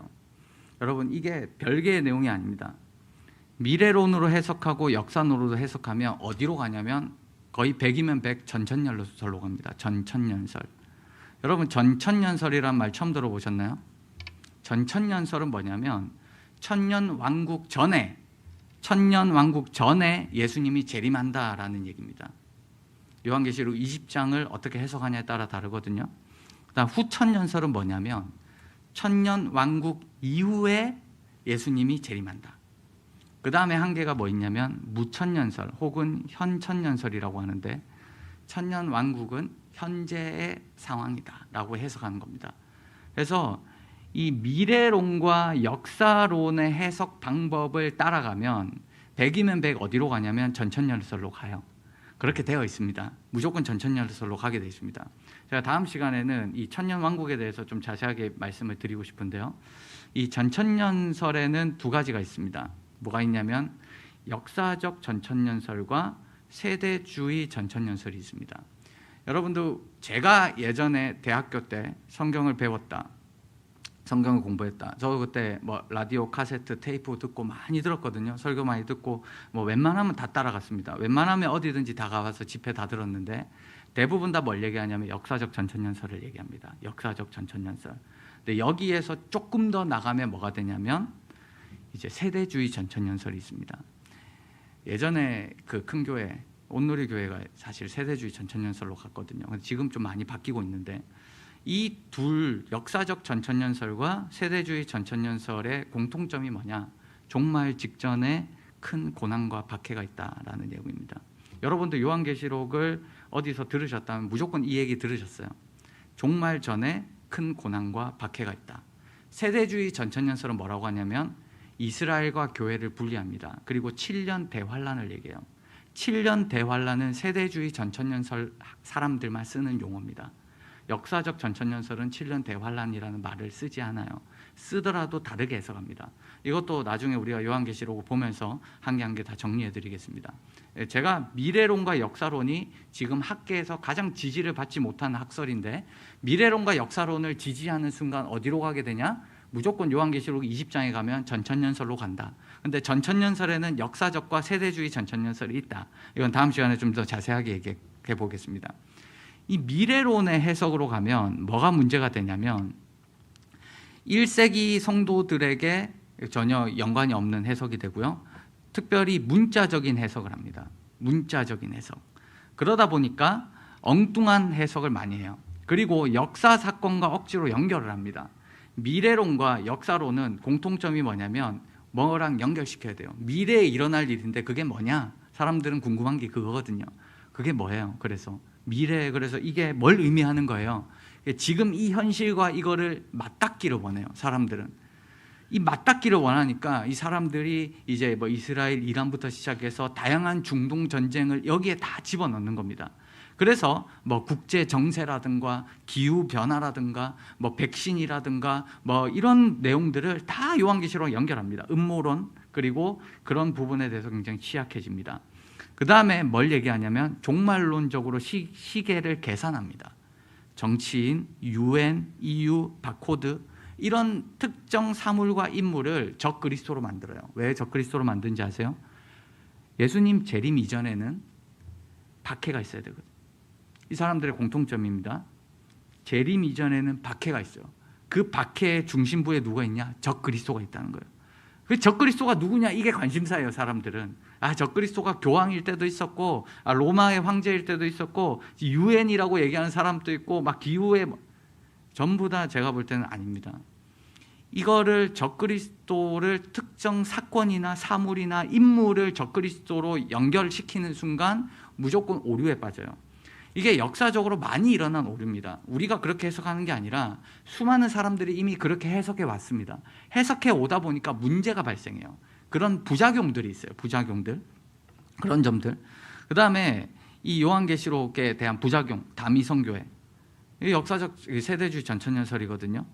여러분 이게 별개의 내용이 아닙니다. 미래론으로 해석하고 역사론으로 해석하면 어디로 가냐면 거의 100이면 100 전천년설로 갑니다. 전천년설. 여러분 전천년설이란 말 처음 들어보셨나요? 전천년설은 뭐냐면 천년왕국 전에 예수님이 재림한다라는 얘기입니다. 요한계시록 20장을 어떻게 해석하냐에 따라 다르거든요. 그다음 후천년설은 뭐냐면 천년왕국 이후에 예수님이 재림한다. 그 다음에 한 개가 뭐 있냐면 무천년설 혹은 현천년설이라고 하는데 천년왕국은 현재의 상황이다 라고 해석하는 겁니다. 그래서 이 미래론과 역사론의 해석 방법을 따라가면 100이면 100 어디로 가냐면 전천년설로 가요. 그렇게 되어 있습니다. 무조건 전천년설로 가게 되어 있습니다. 제가 다음 시간에는 이 천년왕국에 대해서 좀 자세하게 말씀을 드리고 싶은데요. 이 전천년설에는 두 가지가 있습니다. 뭐가 있냐면 역사적 전천년설과 세대주의 전천년설이 있습니다. 여러분도 제가 예전에 대학교 때 성경을 배웠다, 성경을 공부했다. 저 그때 뭐 라디오, 카세트, 테이프 듣고 많이 들었거든요. 설교 많이 듣고 뭐 웬만하면 다 따라갔습니다. 웬만하면 어디든지 다 가봐서 집회 다 들었는데 대부분 다 뭘 얘기하냐면 역사적 전천년설을 얘기합니다. 역사적 전천년설. 근데 여기에서 조금 더 나가면 뭐가 되냐면 이제 세대주의 전천년설이 있습니다. 예전에 그 큰 교회 온누리 교회가 사실 세대주의 전천년설로 갔거든요. 근데 지금 좀 많이 바뀌고 있는데 이 둘 역사적 전천년설과 세대주의 전천년설의 공통점이 뭐냐? 종말 직전에 큰 고난과 박해가 있다라는 내용입니다. 여러분도 요한계시록을 어디서 들으셨다면 무조건 이 얘기 들으셨어요. 종말 전에 큰 고난과 박해가 있다. 세대주의 전천년설은 뭐라고 하냐면 이스라엘과 교회를 분리합니다. 그리고 7년 대환란을 얘기해요. 7년 대환란은 세대주의 전천년설 사람들만 쓰는 용어입니다. 역사적 전천년설은 7년 대환란이라는 말을 쓰지 않아요. 쓰더라도 다르게 해석합니다. 이것도 나중에 우리가 요한계시록을 보면서 한 개 한 개 다 정리해 드리겠습니다. 제가 미래론과 역사론이 지금 학계에서 가장 지지를 받지 못하는 학설인데 미래론과 역사론을 지지하는 순간 어디로 가게 되냐? 무조건 요한계시록 20장에 가면 전천년설로 간다. 근데 전천년설에는 역사적과 세대주의 전천년설이 있다. 이건 다음 시간에 좀 더 자세하게 얘기해 보겠습니다. 이 미래론의 해석으로 가면 뭐가 문제가 되냐면 1세기 성도들에게 전혀 연관이 없는 해석이 되고요. 특별히 문자적인 해석을 합니다. 문자적인 해석. 그러다 보니까 엉뚱한 해석을 많이 해요. 그리고 역사 사건과 억지로 연결을 합니다. 미래론과 역사론은 공통점이 뭐냐면 뭐랑 연결시켜야 돼요. 미래에 일어날 일인데 그게 뭐냐? 사람들은 궁금한 게 그거거든요. 그게 뭐예요? 그래서 이게 뭘 의미하는 거예요? 지금 이 현실과 이거를 맞닿기를 원해요. 사람들은 이 맞닿기를 원하니까 이 사람들이 이제 뭐 이스라엘, 이란부터 시작해서 다양한 중동 전쟁을 여기에 다 집어넣는 겁니다. 그래서 뭐 국제 정세라든가 기후 변화라든가 뭐 백신이라든가 뭐 이런 내용들을 다 요한계시록과 연결합니다. 음모론 그리고 그런 부분에 대해서 굉장히 취약해집니다. 그 다음에 뭘 얘기하냐면 종말론적으로 시계를 계산합니다. 정치인, UN, EU, 바코드 이런 특정 사물과 인물을 적그리스도로 만들어요. 왜 적그리스도로 만든지 아세요? 예수님 재림 이전에는 박해가 있어야 되거든요. 이 사람들의 공통점입니다. 재림 이전에는 박해가 있어요. 그 박해의 중심부에 누가 있냐? 적그리스도가 있다는 거예요. 그 적그리스도가 누구냐? 이게 관심사예요. 사람들은. 적그리스도가 교황일 때도 있었고 로마의 황제일 때도 있었고 유엔이라고 얘기하는 사람도 있고 막 기후에 전부 다 제가 볼 때는 아닙니다. 이거를 적그리스도를 특정 사건이나 사물이나 인물을 적그리스도로 연결시키는 순간 무조건 오류에 빠져요. 이게 역사적으로 많이 일어난 오류입니다. 우리가 그렇게 해석하는 게 아니라 수많은 사람들이 이미 그렇게 해석해 왔습니다. 해석해 오다 보니까 문제가 발생해요. 그런 부작용들이 있어요. 부작용들. 그런 점들. 그 다음에 이 요한계시록에 대한 부작용, 다미성교회. 이 역사적 세대주의 전천년설이거든요.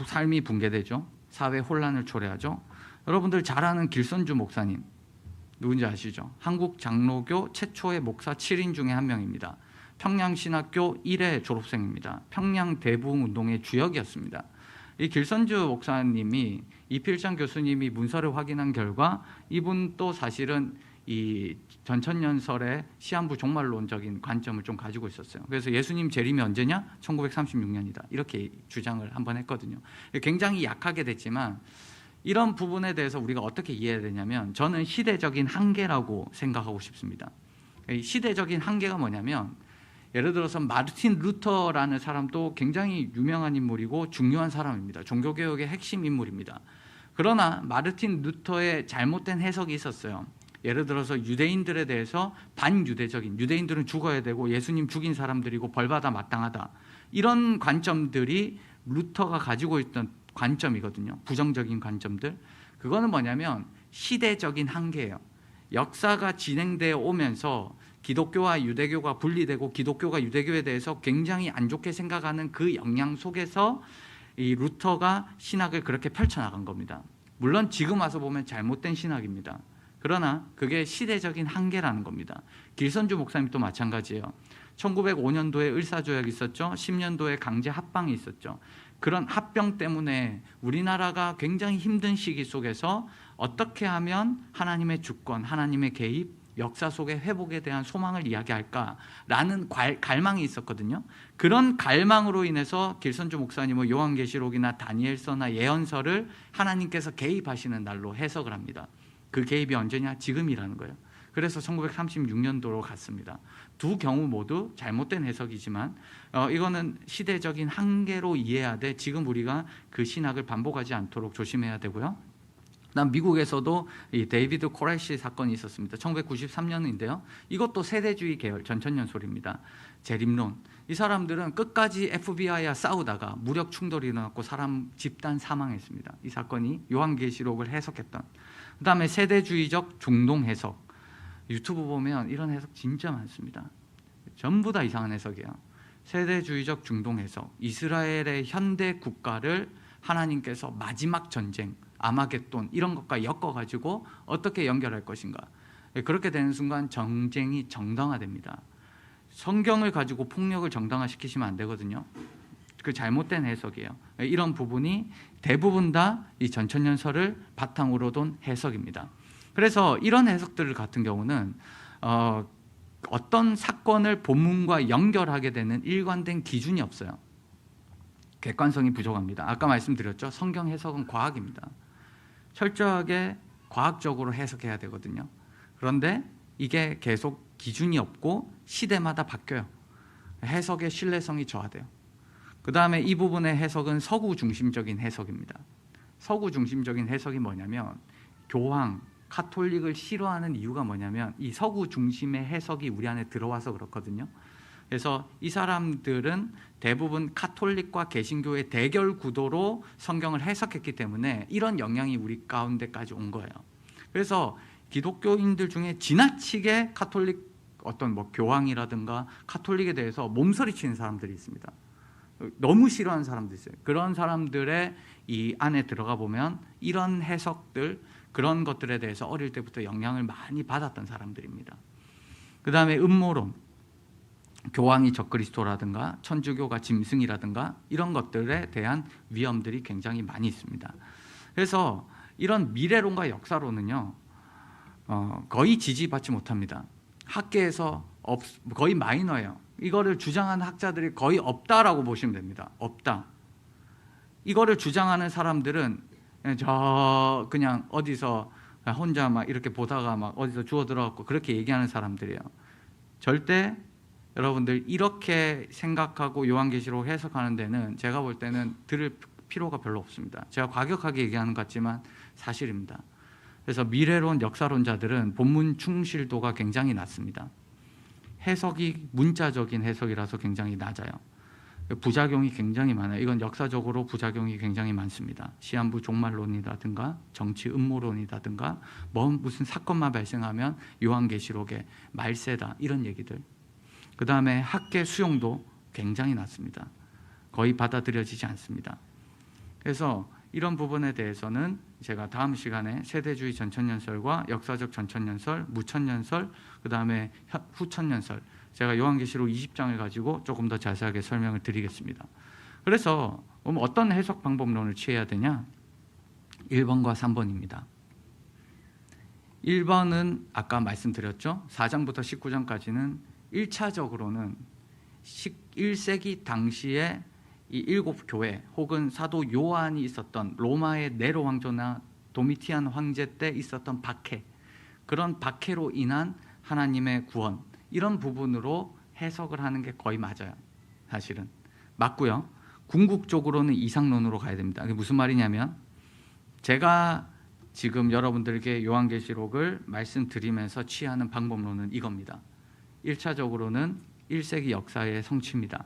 삶이 붕괴되죠. 사회 혼란을 초래하죠. 여러분들 잘 아는 길선주 목사님. 누군지 아시죠? 한국 장로교 최초의 목사 7인 중에 한 명입니다. 평양신학교 1회 졸업생입니다. 평양 대부흥운동의 주역이었습니다. 이 길선주 목사님이 이필장 교수님이 문서를 확인한 결과 이분도 사실은 이 전천년설의 시한부 종말론적인 관점을 좀 가지고 있었어요. 그래서 예수님 재림이 언제냐? 1936년이다. 이렇게 주장을 한번 했거든요. 굉장히 약하게 됐지만 이런 부분에 대해서 우리가 어떻게 이해해야 되냐면 저는 시대적인 한계라고 생각하고 싶습니다. 시대적인 한계가 뭐냐면 예를 들어서 마르틴 루터라는 사람도 굉장히 유명한 인물이고 중요한 사람입니다. 종교개혁의 핵심 인물입니다. 그러나 마르틴 루터의 잘못된 해석이 있었어요. 예를 들어서 유대인들에 대해서 반유대적인, 유대인들은 죽어야 되고 예수님 죽인 사람들이고 벌받아 마땅하다. 이런 관점들이 루터가 가지고 있던 관점이거든요. 부정적인 관점들. 그거는 뭐냐면 시대적인 한계예요. 역사가 진행되어 오면서 기독교와 유대교가 분리되고 기독교가 유대교에 대해서 굉장히 안 좋게 생각하는 그 영향 속에서 이 루터가 신학을 그렇게 펼쳐나간 겁니다. 물론 지금 와서 보면 잘못된 신학입니다. 그러나 그게 시대적인 한계라는 겁니다. 길선주 목사님도 마찬가지예요. 1905년도에 을사조약이 있었죠. 10년도에 강제 합방이 있었죠. 그런 합병 때문에 우리나라가 굉장히 힘든 시기 속에서 어떻게 하면 하나님의 주권, 하나님의 개입, 역사 속의 회복에 대한 소망을 이야기할까라는 갈망이 있었거든요. 그런 갈망으로 인해서 길선주 목사님은 요한계시록이나 다니엘서나 예언서를 하나님께서 개입하시는 날로 해석을 합니다. 그 개입이 언제냐? 지금이라는 거예요. 그래서 1936년도로 갔습니다. 두 경우 모두 잘못된 해석이지만 이거는 시대적인 한계로 이해해야 돼. 지금 우리가 그 신학을 반복하지 않도록 조심해야 되고요. 그다음 미국에서도 이 데이비드 코레시 사건이 있었습니다. 1993년인데요. 이것도 세대주의 계열 전천년설입니다. 재림론. 이 사람들은 끝까지 FBI와 싸우다가 무력 충돌이 일어났고 사람 집단 사망했습니다. 이 사건이 요한계시록을 해석했던. 그다음에 세대주의적 중동 해석. 유튜브 보면 이런 해석 진짜 많습니다. 전부 다 이상한 해석이에요. 세대주의적 중동 해석. 이스라엘의 현대 국가를 하나님께서 마지막 전쟁, 아마겟돈 이런 것과 엮어가지고 어떻게 연결할 것인가. 그렇게 되는 순간 정쟁이 정당화됩니다. 성경을 가지고 폭력을 정당화시키시면 안 되거든요. 그 잘못된 해석이에요. 이런 부분이 대부분 다 이 전천년설을 바탕으로 둔 해석입니다. 그래서 이런 해석들 같은 경우는 어떤 사건을 본문과 연결하게 되는 일관된 기준이 없어요. 객관성이 부족합니다. 아까 말씀드렸죠. 성경 해석은 과학입니다. 철저하게 과학적으로 해석해야 되거든요. 그런데 이게 계속 기준이 없고 시대마다 바뀌어요. 해석의 신뢰성이 저하돼요. 그 다음에 이 부분의 해석은 서구 중심적인 해석입니다. 서구 중심적인 해석이 뭐냐면 교황, 카톨릭을 싫어하는 이유가 뭐냐면 이 서구 중심의 해석이 우리 안에 들어와서 그렇거든요. 그래서 이 사람들은 대부분 카톨릭과 개신교의 대결 구도로 성경을 해석했기 때문에 이런 영향이 우리 가운데까지 온 거예요. 그래서 기독교인들 중에 지나치게 카톨릭 어떤 뭐 교황이라든가 카톨릭에 대해서 몸서리치는 사람들이 있습니다. 너무 싫어하는 사람도 있어요. 그런 사람들의 이 안에 들어가 보면 이런 해석들, 그런 것들에 대해서 어릴 때부터 영향을 많이 받았던 사람들입니다. 그 다음에 음모론, 교황이 적그리스도라든가 천주교가 짐승이라든가 이런 것들에 대한 위험들이 굉장히 많이 있습니다. 그래서 이런 미래론과 역사론은요 거의 지지받지 못합니다. 학계에서 거의 마이너예요. 이거를 주장하는 학자들이 거의 없다라고 보시면 됩니다. 없다. 이거를 주장하는 사람들은 그냥 어디서 혼자 막 이렇게 보다가 막 어디서 주워 들어갔고 그렇게 얘기하는 사람들이에요. 절대 여러분들 이렇게 생각하고 요한계시록 해석하는 데는 제가 볼 때는 들을 필요가 별로 없습니다. 제가 과격하게 얘기하는 것 같지만 사실입니다. 그래서 미래론, 역사론자들은 본문 충실도가 굉장히 낮습니다. 해석이 문자적인 해석이라서 굉장히 낮아요. 부작용이 굉장히 많아요. 이건 역사적으로 부작용이 굉장히 많습니다. 시한부 종말론이라든가 정치 음모론이라든가 무슨 사건만 발생하면 요한계시록에 말세다 이런 얘기들. 그 다음에 학계 수용도 굉장히 낮습니다. 거의 받아들여지지 않습니다. 그래서 이런 부분에 대해서는 제가 다음 시간에 세대주의 전천년설과 역사적 전천년설, 무천년설, 그 다음에 후천년설, 제가 요한계시록 20장을 가지고 조금 더 자세하게 설명을 드리겠습니다. 그래서 어떤 해석 방법론을 취해야 되냐? 1번과 3번입니다. 1번은 아까 말씀드렸죠. 4장부터 19장까지는 1차적으로는 1세기 당시에 이 7교회 혹은 사도 요한이 있었던 로마의 네로 왕조나 도미티안 황제 때 있었던 박해, 그런 박해로 인한 하나님의 구원, 이런 부분으로 해석을 하는 게 거의 맞아요. 사실은 맞고요. 궁극적으로는 이상론으로 가야 됩니다. 이게 무슨 말이냐면 제가 지금 여러분들께 요한계시록을 말씀드리면서 취하는 방법론은 이겁니다. 1차적으로는 1세기 역사의 성취입니다.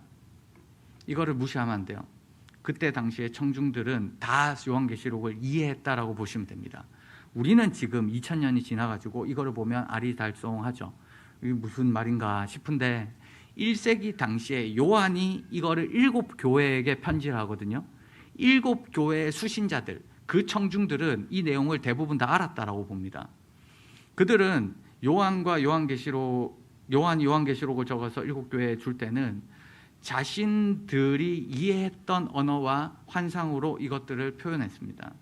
이거를 무시하면 안 돼요. 그때 당시의 청중들은 다 요한계시록을 이해했다라고 보시면 됩니다. 우리는 지금 2000년이 지나가지고 이거를 보면 아리달송하죠. 이게 무슨 말인가 싶은데 1세기 당시에 요한이 이거를 7교회에게 편지를 하거든요. 7교회의 수신자들, 그 청중들은 이 내용을 대부분 다 알았다라고 봅니다. 그들은 요한계시록을 적어서 7교회에 줄 때는 자신들이 이해했던 언어와 환상으로 이것들을 표현했습니다.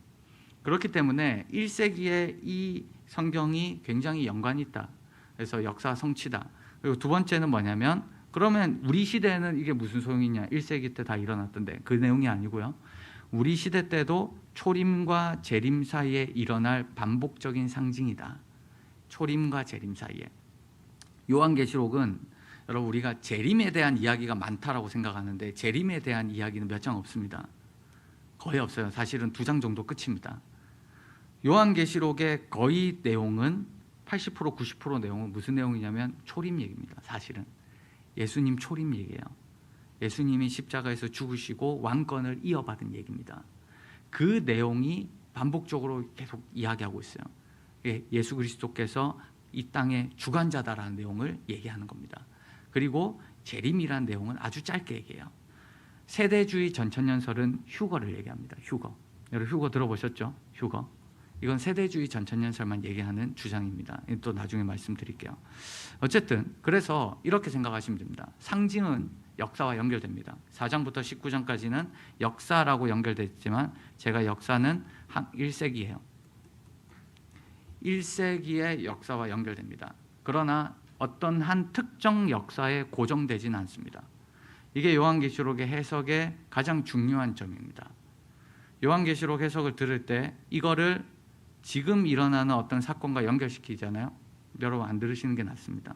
그렇기 때문에 1세기에 이 성경이 굉장히 연관이 있다. 그래서 역사 성취다. 그리고 두 번째는 뭐냐면, 그러면 우리 시대에는 이게 무슨 소용이냐? 1세기 때 다 일어났던데. 그 내용이 아니고요. 우리 시대 때도 초림과 재림 사이에 일어날 반복적인 상징이다. 초림과 재림 사이에. 요한계시록은 여러분, 우리가 재림에 대한 이야기가 많다라고 생각하는데 재림에 대한 이야기는 몇 장 없습니다. 거의 없어요. 사실은 2장 정도 끝입니다. 요한계시록의 거의 내용은 80% 90% 내용은 무슨 내용이냐면 초림 얘기입니다. 사실은 예수님 초림 얘기예요. 예수님이 십자가에서 죽으시고 왕권을 이어받은 얘기입니다. 그 내용이 반복적으로 계속 이야기하고 있어요. 예수 그리스도께서 이 땅의 주관자다라는 내용을 얘기하는 겁니다. 그리고 재림이라는 내용은 아주 짧게 얘기해요. 세대주의 전천년설은 휴거를 얘기합니다. 휴거. 여러분 휴거 들어보셨죠? 휴거. 이건 세대주의 전천년설만 얘기하는 주장입니다. 또 나중에 말씀드릴게요. 어쨌든 그래서 이렇게 생각하시면 됩니다. 상징은 역사와 연결됩니다. 4장부터 19장까지는 역사라고 연결됐지만 제가 역사는 1세기예요. 1세기의 역사와 연결됩니다. 그러나 어떤 한 특정 역사에 고정되지는 않습니다. 이게 요한계시록의 해석의 가장 중요한 점입니다. 요한계시록 해석을 들을 때 이거를 지금 일어나는 어떤 사건과 연결시키잖아요. 여러분 안 들으시는 게 낫습니다.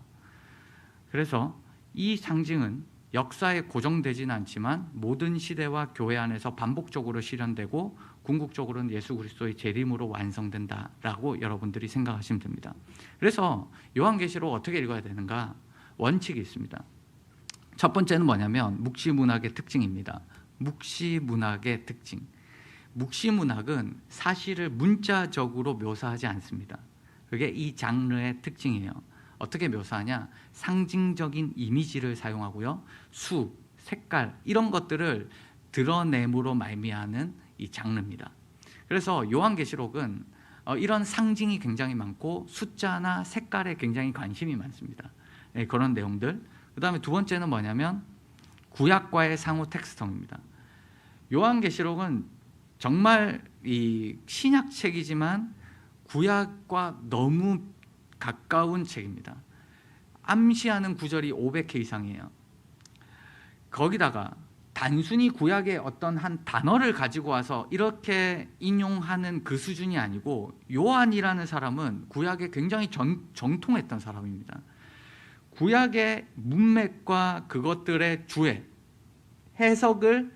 그래서 이 상징은 역사에 고정되지는 않지만 모든 시대와 교회 안에서 반복적으로 실현되고 궁극적으로는 예수 그리스도의 재림으로 완성된다라고 여러분들이 생각하시면 됩니다. 그래서 요한계시록 어떻게 읽어야 되는가? 원칙이 있습니다. 첫 번째는 뭐냐면 묵시문학의 특징입니다. 묵시문학의 특징. 묵시문학은 사실을 문자적으로 묘사하지 않습니다. 그게 이 장르의 특징이에요. 어떻게 묘사하냐? 상징적인 이미지를 사용하고요. 수, 색깔 이런 것들을 드러냄으로 말미암는 이 장르입니다. 그래서 요한계시록은 이런 상징이 굉장히 많고 숫자나 색깔에 굉장히 관심이 많습니다. 네, 그런 내용들. 그 다음에 두 번째는 뭐냐면 구약과의 상호 텍스트입니다. 요한계시록은 정말 이 신약책이지만 구약과 너무 가까운 책입니다. 암시하는 구절이 500회 이상이에요. 거기다가 단순히 구약의 어떤 한 단어를 가지고 와서 이렇게 인용하는 그 수준이 아니고 요한이라는 사람은 구약에 굉장히 정통했던 사람입니다. 구약의 문맥과 그것들의 주해, 해석을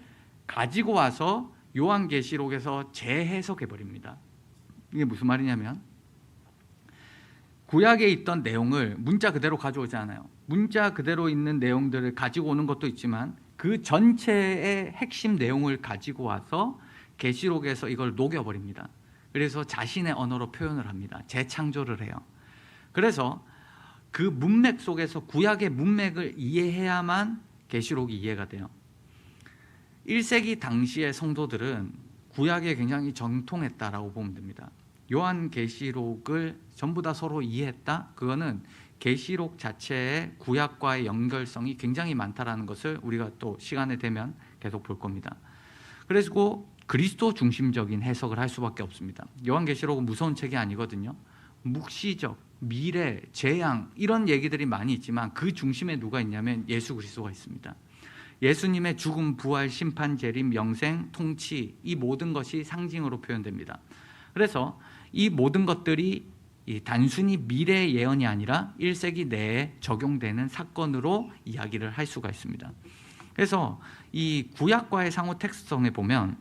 가지고 와서 요한계시록에서 재해석해버립니다. 이게 무슨 말이냐면 구약에 있던 내용을 문자 그대로 가져오지 않아요. 문자 그대로 있는 내용들을 가지고 오는 것도 있지만 그 전체의 핵심 내용을 가지고 와서 계시록에서 이걸 녹여버립니다. 그래서 자신의 언어로 표현을 합니다. 재창조를 해요. 그래서 그 문맥 속에서 구약의 문맥을 이해해야만 계시록이 이해가 돼요. 1세기 당시의 성도들은 구약에 굉장히 정통했다라고 보면 됩니다. 요한계시록을 전부 다 서로 이해했다? 그거는 계시록 자체의 구약과의 연결성이 굉장히 많다라는 것을 우리가 또 시간이 되면 계속 볼 겁니다. 그래서 그리스도 중심적인 해석을 할 수밖에 없습니다. 요한계시록은 무서운 책이 아니거든요. 묵시적, 미래, 재앙 이런 얘기들이 많이 있지만 그 중심에 누가 있냐면 예수 그리스도가 있습니다. 예수님의 죽음, 부활, 심판, 재림, 영생, 통치 이 모든 것이 상징으로 표현됩니다. 그래서 이 모든 것들이 단순히 미래의 예언이 아니라 1세기 내에 적용되는 사건으로 이야기를 할 수가 있습니다. 그래서 이 구약과의 상호 텍스트성에 보면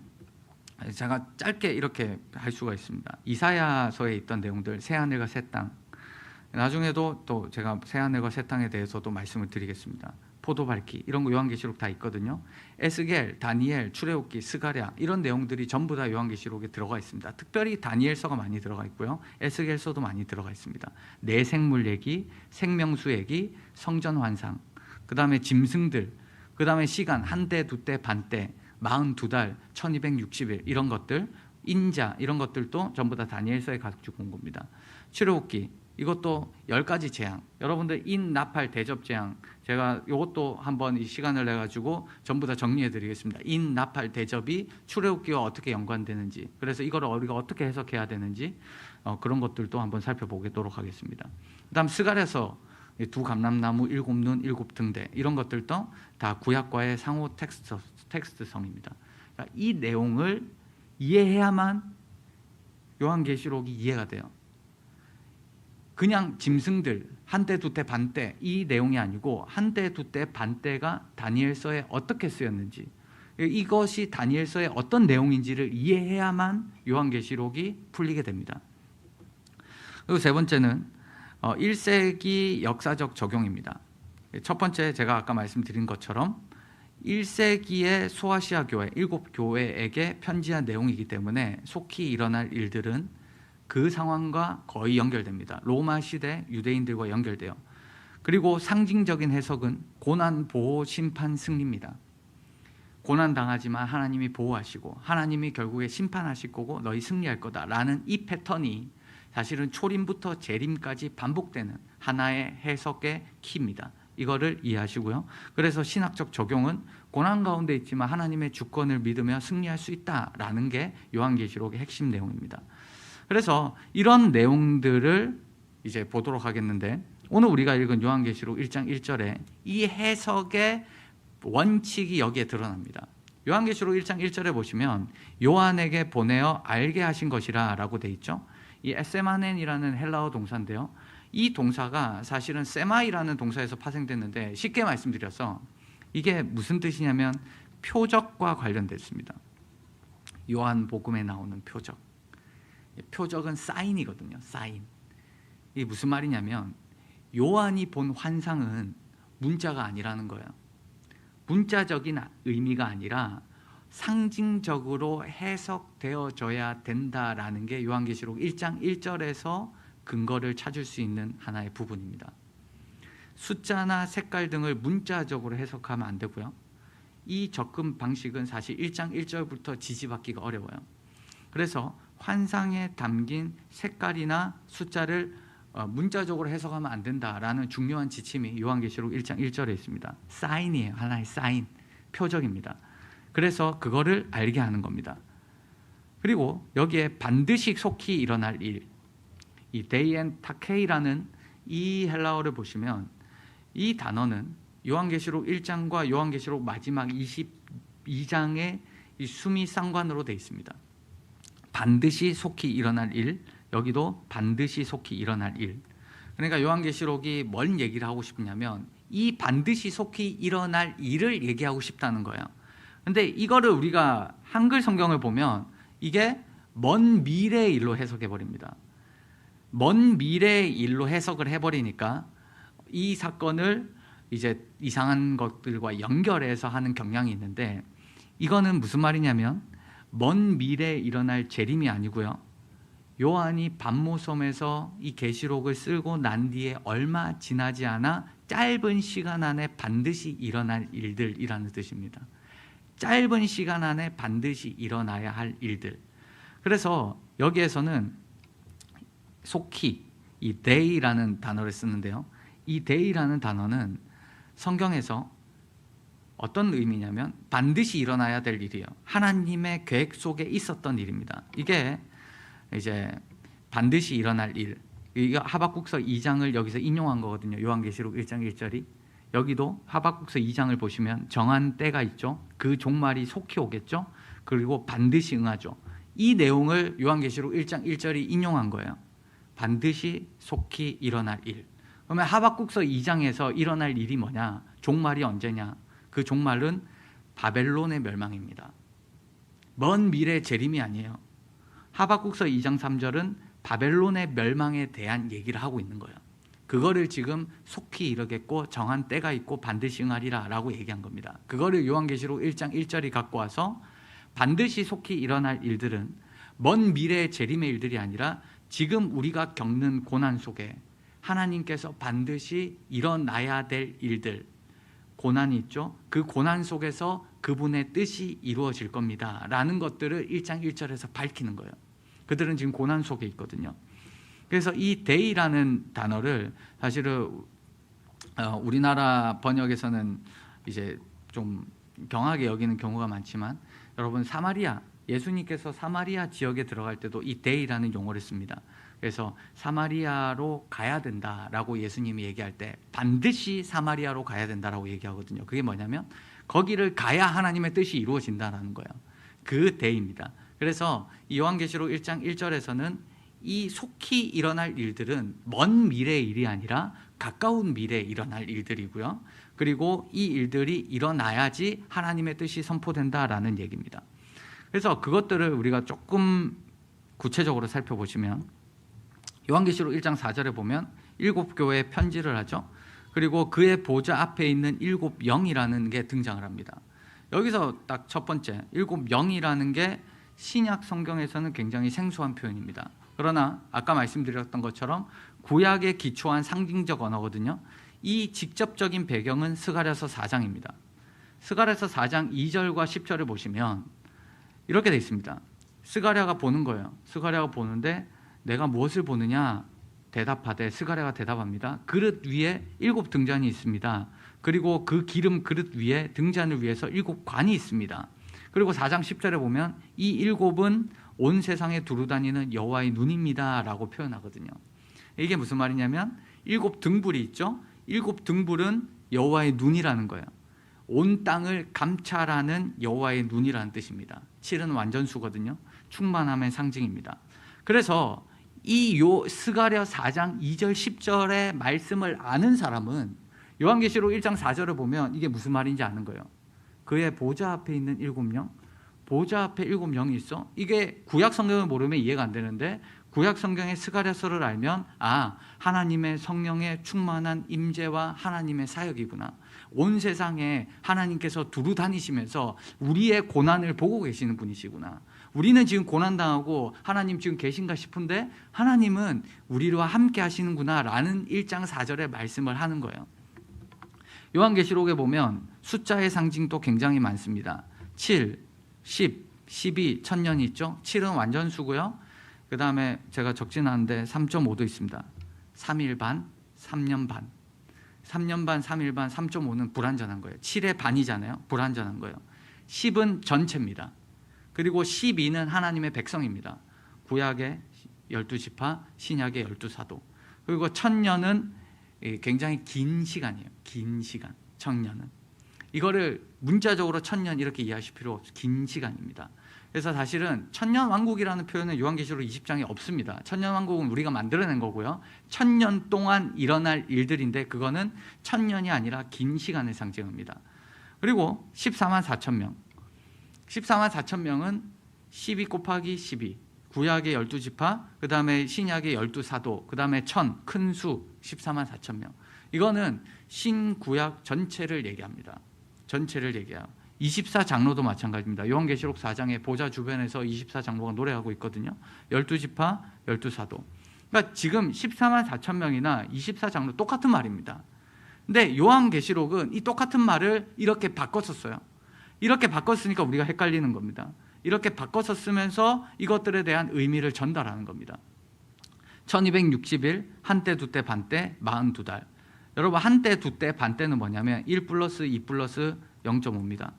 제가 짧게 이렇게 할 수가 있습니다. 이사야서에 있던 내용들, 새하늘과 새 땅. 나중에도 또 제가 새하늘과 새 땅에 대해서도 말씀을 드리겠습니다. 포도 밟기 이런 거 요한계시록 다 있거든요. 에스겔, 다니엘, 출애굽기, 스가랴 이런 내용들이 전부 다 요한계시록에 들어가 있습니다. 특별히 다니엘서가 많이 들어가 있고요. 에스겔서도 많이 들어가 있습니다. 내생물 얘기, 생명수 얘기, 성전 환상, 그 다음에 짐승들, 그 다음에 시간, 한 때, 두 때, 반 때, 42달, 1260일 이런 것들, 인자 이런 것들도 전부 다 다니엘서에 가지고 온 겁니다. 출애굽기 이것도 10가지 재앙, 여러분들 인, 나팔, 대접 재앙, 제가 이것도 한번 이 시간을 내가지고 전부 다 정리해 드리겠습니다. 인, 나팔, 대접이 출애굽기와 어떻게 연관되는지, 그래서 이걸 우리가 어떻게 해석해야 되는지 그런 것들도 한번 살펴보도록 하겠습니다. 그 다음 스가랴서, 두 감람나무, 7눈, 7등대 이런 것들도 다 구약과의 상호 텍스트성입니다. 그러니까 이 내용을 이해해야만 요한계시록이 이해가 돼요. 그냥 짐승들 한 때, 두 때, 반 때 이 내용이 아니고 한 때, 두 때, 반 때가 다니엘서에 어떻게 쓰였는지, 이것이 다니엘서의 어떤 내용인지를 이해해야만 요한계시록이 풀리게 됩니다. 그리고 세 번째는 1세기 역사적 적용입니다. 첫 번째, 제가 아까 말씀드린 것처럼 1세기의 소아시아 교회 7교회에게 편지한 내용이기 때문에 속히 일어날 일들은 그 상황과 거의 연결됩니다. 로마 시대 유대인들과 연결돼요. 그리고 상징적인 해석은 고난, 보호, 심판, 승리입니다. 고난 당하지만 하나님이 보호하시고 하나님이 결국에 심판하실 거고 너희 승리할 거다라는 이 패턴이 사실은 초림부터 재림까지 반복되는 하나의 해석의 키입니다. 이거를 이해하시고요. 그래서 신학적 적용은 고난 가운데 있지만 하나님의 주권을 믿으며 승리할 수 있다라는 게 요한계시록의 핵심 내용입니다. 그래서 이런 내용들을 이제 보도록 하겠는데, 오늘 우리가 읽은 요한계시록 1장 1절에 이 해석의 원칙이 여기에 드러납니다. 요한계시록 1장 1절에 보시면 요한에게 보내어 알게 하신 것이라 라고 돼 있죠. 이 에세마넨이라는 헬라어 동사인데요, 이 동사가 사실은 세마이라는 동사에서 파생됐는데, 쉽게 말씀드려서 이게 무슨 뜻이냐면 표적과 관련됐습니다. 요한복음에 나오는 표적. 표적은 사인이거든요. 사인. 이게 무슨 말이냐면 요한이 본 환상은 문자가 아니라는 거예요. 문자적인 의미가 아니라 상징적으로 해석되어져야 된다라는 게 요한계시록 1장 1절에서 근거를 찾을 수 있는 하나의 부분입니다. 숫자나 색깔 등을 문자적으로 해석하면 안 되고요. 이 접근 방식은 사실 1장 1절부터 지지받기가 어려워요. 그래서 환상에 담긴 색깔이나 숫자를 문자적으로 해석하면 안 된다라는 중요한 지침이 요한계시록 1장 1절에 있습니다. 사인이에요. 하나의 사인, 표적입니다. 그래서 그거를 알게 하는 겁니다. 그리고 여기에 반드시 속히 일어날 일, 이 데이엔 타케이라는 이 헬라어를 보시면 이 단어는 요한계시록 1장과 요한계시록 마지막 22장의 이 수미 상관으로 되어 있습니다. 반드시 속히 일어날 일, 여기도 반드시 속히 일어날 일. 그러니까 요한계시록이 뭔 얘기를 하고 싶냐면 이 반드시 속히 일어날 일을 얘기하고 싶다는 거예요. 근데 이거를 우리가 한글 성경을 보면 이게 먼 미래의 일로 해석해 버립니다. 먼 미래의 일로 해석을 해버리니까 이 사건을 이제 이상한 것들과 연결해서 하는 경향이 있는데, 이거는 무슨 말이냐면 먼 미래에 일어날 재림이 아니고요, 요한이 반모섬에서 이 계시록을 쓰고 난 뒤에 얼마 지나지 않아 짧은 시간 안에 반드시 일어날 일들이라는 뜻입니다. 짧은 시간 안에 반드시 일어나야 할 일들. 그래서 여기에서는 속히 이 day라는 단어를 쓰는데요, 이 day라는 단어는 성경에서 어떤 의미냐면 반드시 일어나야 될 일이에요. 하나님의 계획 속에 있었던 일입니다. 이게 이제 반드시 일어날 일, 이거 하박국서 2장을 여기서 인용한 거거든요. 요한계시록 1장 1절이. 여기도 하박국서 2장을 보시면 정한 때가 있죠. 그 종말이 속히 오겠죠. 그리고 반드시 응하죠. 이 내용을 요한계시록 1장 1절이 인용한 거예요. 반드시 속히 일어날 일. 그러면 하박국서 2장에서 일어날 일이 뭐냐? 종말이 언제냐? 그 종말은 바벨론의 멸망입니다. 먼 미래 재림이 아니에요. 하박국서 2장 3절은 바벨론의 멸망에 대한 얘기를 하고 있는 거예요. 그거를 지금 속히 이르겠고 정한 때가 있고 반드시 응하리라 라고 얘기한 겁니다. 그거를 요한계시록 1장 1절이 갖고 와서 반드시 속히 일어날 일들은 먼 미래의 재림의 일들이 아니라 지금 우리가 겪는 고난 속에 하나님께서 반드시 일어나야 될 일들, 고난이 있죠. 그 고난 속에서 그분의 뜻이 이루어질 겁니다 라는 것들을 1장 1절에서 밝히는 거예요. 그들은 지금 고난 속에 있거든요. 그래서 이 데이라는 단어를 사실은 우리나라 번역에서는 이제 좀 경하게 여기는 경우가 많지만, 여러분 사마리아, 예수님께서 사마리아 지역에 들어갈 때도 이 데이라는 용어를 씁니다. 그래서 사마리아로 가야 된다라고 예수님이 얘기할 때 반드시 사마리아로 가야 된다라고 얘기하거든요. 그게 뭐냐면 거기를 가야 하나님의 뜻이 이루어진다라는 거예요. 그 데이입니다. 그래서 이 요한계시록 1장 1절에서는 이 속히 일어날 일들은 먼 미래의 일이 아니라 가까운 미래에 일어날 일들이고요. 그리고 이 일들이 일어나야지 하나님의 뜻이 선포된다라는 얘기입니다. 그래서 그것들을 우리가 조금 구체적으로 살펴보시면, 요한계시록 1장 4절에 보면 7교회에 편지를 하죠. 그리고 그의 보좌 앞에 있는 7영이라는 게 등장을 합니다. 여기서 딱 첫 번째 7영이라는 게 신약 성경에서는 굉장히 생소한 표현입니다. 그러나 아까 말씀드렸던 것처럼 구약에 기초한 상징적 언어거든요. 이 직접적인 배경은 스가랴서 4장입니다. 스가랴서 4장 2절과 10절을 보시면 이렇게 되어 있습니다. 스가랴가 보는 거예요. 스가랴가 보는데 내가 무엇을 보느냐? 대답하되, 스가랴가 대답합니다. 그릇 위에 7 등잔이 있습니다. 그리고 그 기름 그릇 위에 등잔을 위해서 7 관이 있습니다. 그리고 4장 10절에 보면 이 7은 온 세상에 두루다니는 여호와의 눈입니다 라고 표현하거든요. 이게 무슨 말이냐면 7 등불이 있죠. 7 등불은 여호와의 눈이라는 거예요. 온 땅을 감찰하는 여호와의 눈이라는 뜻입니다. 7은 완전수거든요. 충만함의 상징입니다. 그래서 이 스가랴 4장 2절 10절의 말씀을 아는 사람은 요한계시록 1장 4절을 보면 이게 무슨 말인지 아는 거예요. 그의 보좌 앞에 있는 7영, 보좌 앞에 7영이 있어? 이게 구약 성경을 모르면 이해가 안 되는데, 구약 성경의 스가랴서를 알면 하나님의 성령의 충만한 임재와 하나님의 사역이구나. 온 세상에 하나님께서 두루 다니시면서 우리의 고난을 보고 계시는 분이시구나. 우리는 지금 고난당하고 하나님 지금 계신가 싶은데 하나님은 우리와 함께 하시는구나 라는 1장 4절의 말씀을 하는 거예요. 요한계시록에 보면 숫자의 상징도 굉장히 많습니다. 7, 10, 12, 1000년이 있죠. 7은 완전수고요. 그 다음에 제가 적진 않은데 3.5도 있습니다. 3일 반, 3년 반. 3년 반, 3일 반, 3.5는 불완전한 거예요. 7의 반이잖아요. 불완전한 거예요. 10은 전체입니다. 그리고 12는 하나님의 백성입니다. 구약의 12지파, 신약의 12사도. 그리고 1000년은 굉장히 긴 시간이에요. 긴 시간, 1000년은. 이거를 문자적으로 1000년 이렇게 이해하실 필요 없어요. 긴 시간입니다. 그래서 사실은 천년왕국이라는 표현은 요한계시록 20장에 없습니다. 천년왕국은 우리가 만들어낸 거고요. 1000년 동안 일어날 일들인데 그거는 1000년이 아니라 긴 시간을 상징합니다. 그리고 14만 4천 명. 14만 4천 명은 12 곱하기 12. 구약의 12지파, 그 다음에 신약의 12사도, 그 다음에 큰 수 14만 4천 명. 이거는 신구약 전체를 얘기합니다. 전체를 얘기해요. 24장로도 마찬가지입니다. 요한계시록 4장에 보좌 주변에서 24장로가 노래하고 있거든요. 12지파, 12사도. 그러니까 지금 14만 4천 명이나 24장로 똑같은 말입니다. 근데 요한계시록은 이 똑같은 말을 이렇게 바꿨었어요. 이렇게 바꿨으니까 우리가 헷갈리는 겁니다. 이렇게 바꿔서 쓰면서 이것들에 대한 의미를 전달하는 겁니다. 1260일, 한때, 두때, 반때, 42달. 여러분, 한때, 두때, 반때는 뭐냐면 1 플러스 2 플러스 0.5입니다.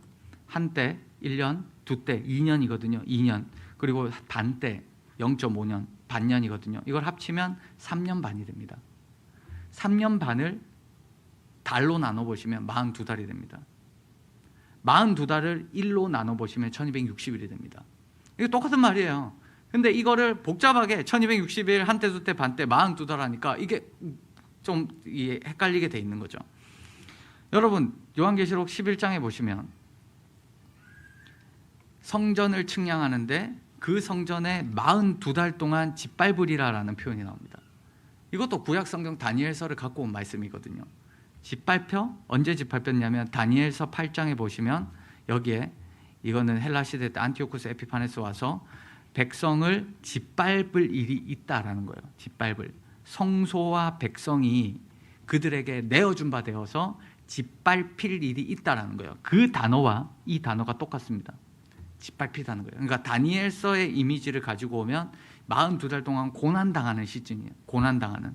한때 1년, 두때 2년이거든요. 2년. 그리고 반때 0.5년, 반년이거든요. 이걸 합치면 3년 반이 됩니다. 3년 반을 달로 나눠보시면 42달이 됩니다. 42달을 1로 나눠보시면 1260일이 됩니다. 이거 똑같은 말이에요. 근데 이거를 복잡하게 1260일, 한때, 두때, 반때, 42달 하니까 이게 좀 헷갈리게 돼 있는 거죠. 여러분, 요한계시록 11장에 보시면 성전을 측량하는데 그 성전에 42달 동안 짓밟으리라라는 표현이 나옵니다. 이것도 구약 성경 다니엘서를 갖고 온 말씀이거든요. 집발표 언제 집발표냐면 다니엘서 8장에 보시면 여기에 이거는 헬라 시대 때 안티오쿠스 에피파네스 와서 백성을 짓밟을 일이 있다라는 거예요. 짓밟을 성소와 백성이 그들에게 내어준 바 되어서 짓밟힐 일이 있다라는 거예요. 그 단어와 이 단어가 똑같습니다. 짓밟히다는 거예요. 그러니까 다니엘서의 이미지를 가지고 오면 42달 동안 고난당하는 시즌이에요. 고난당하는.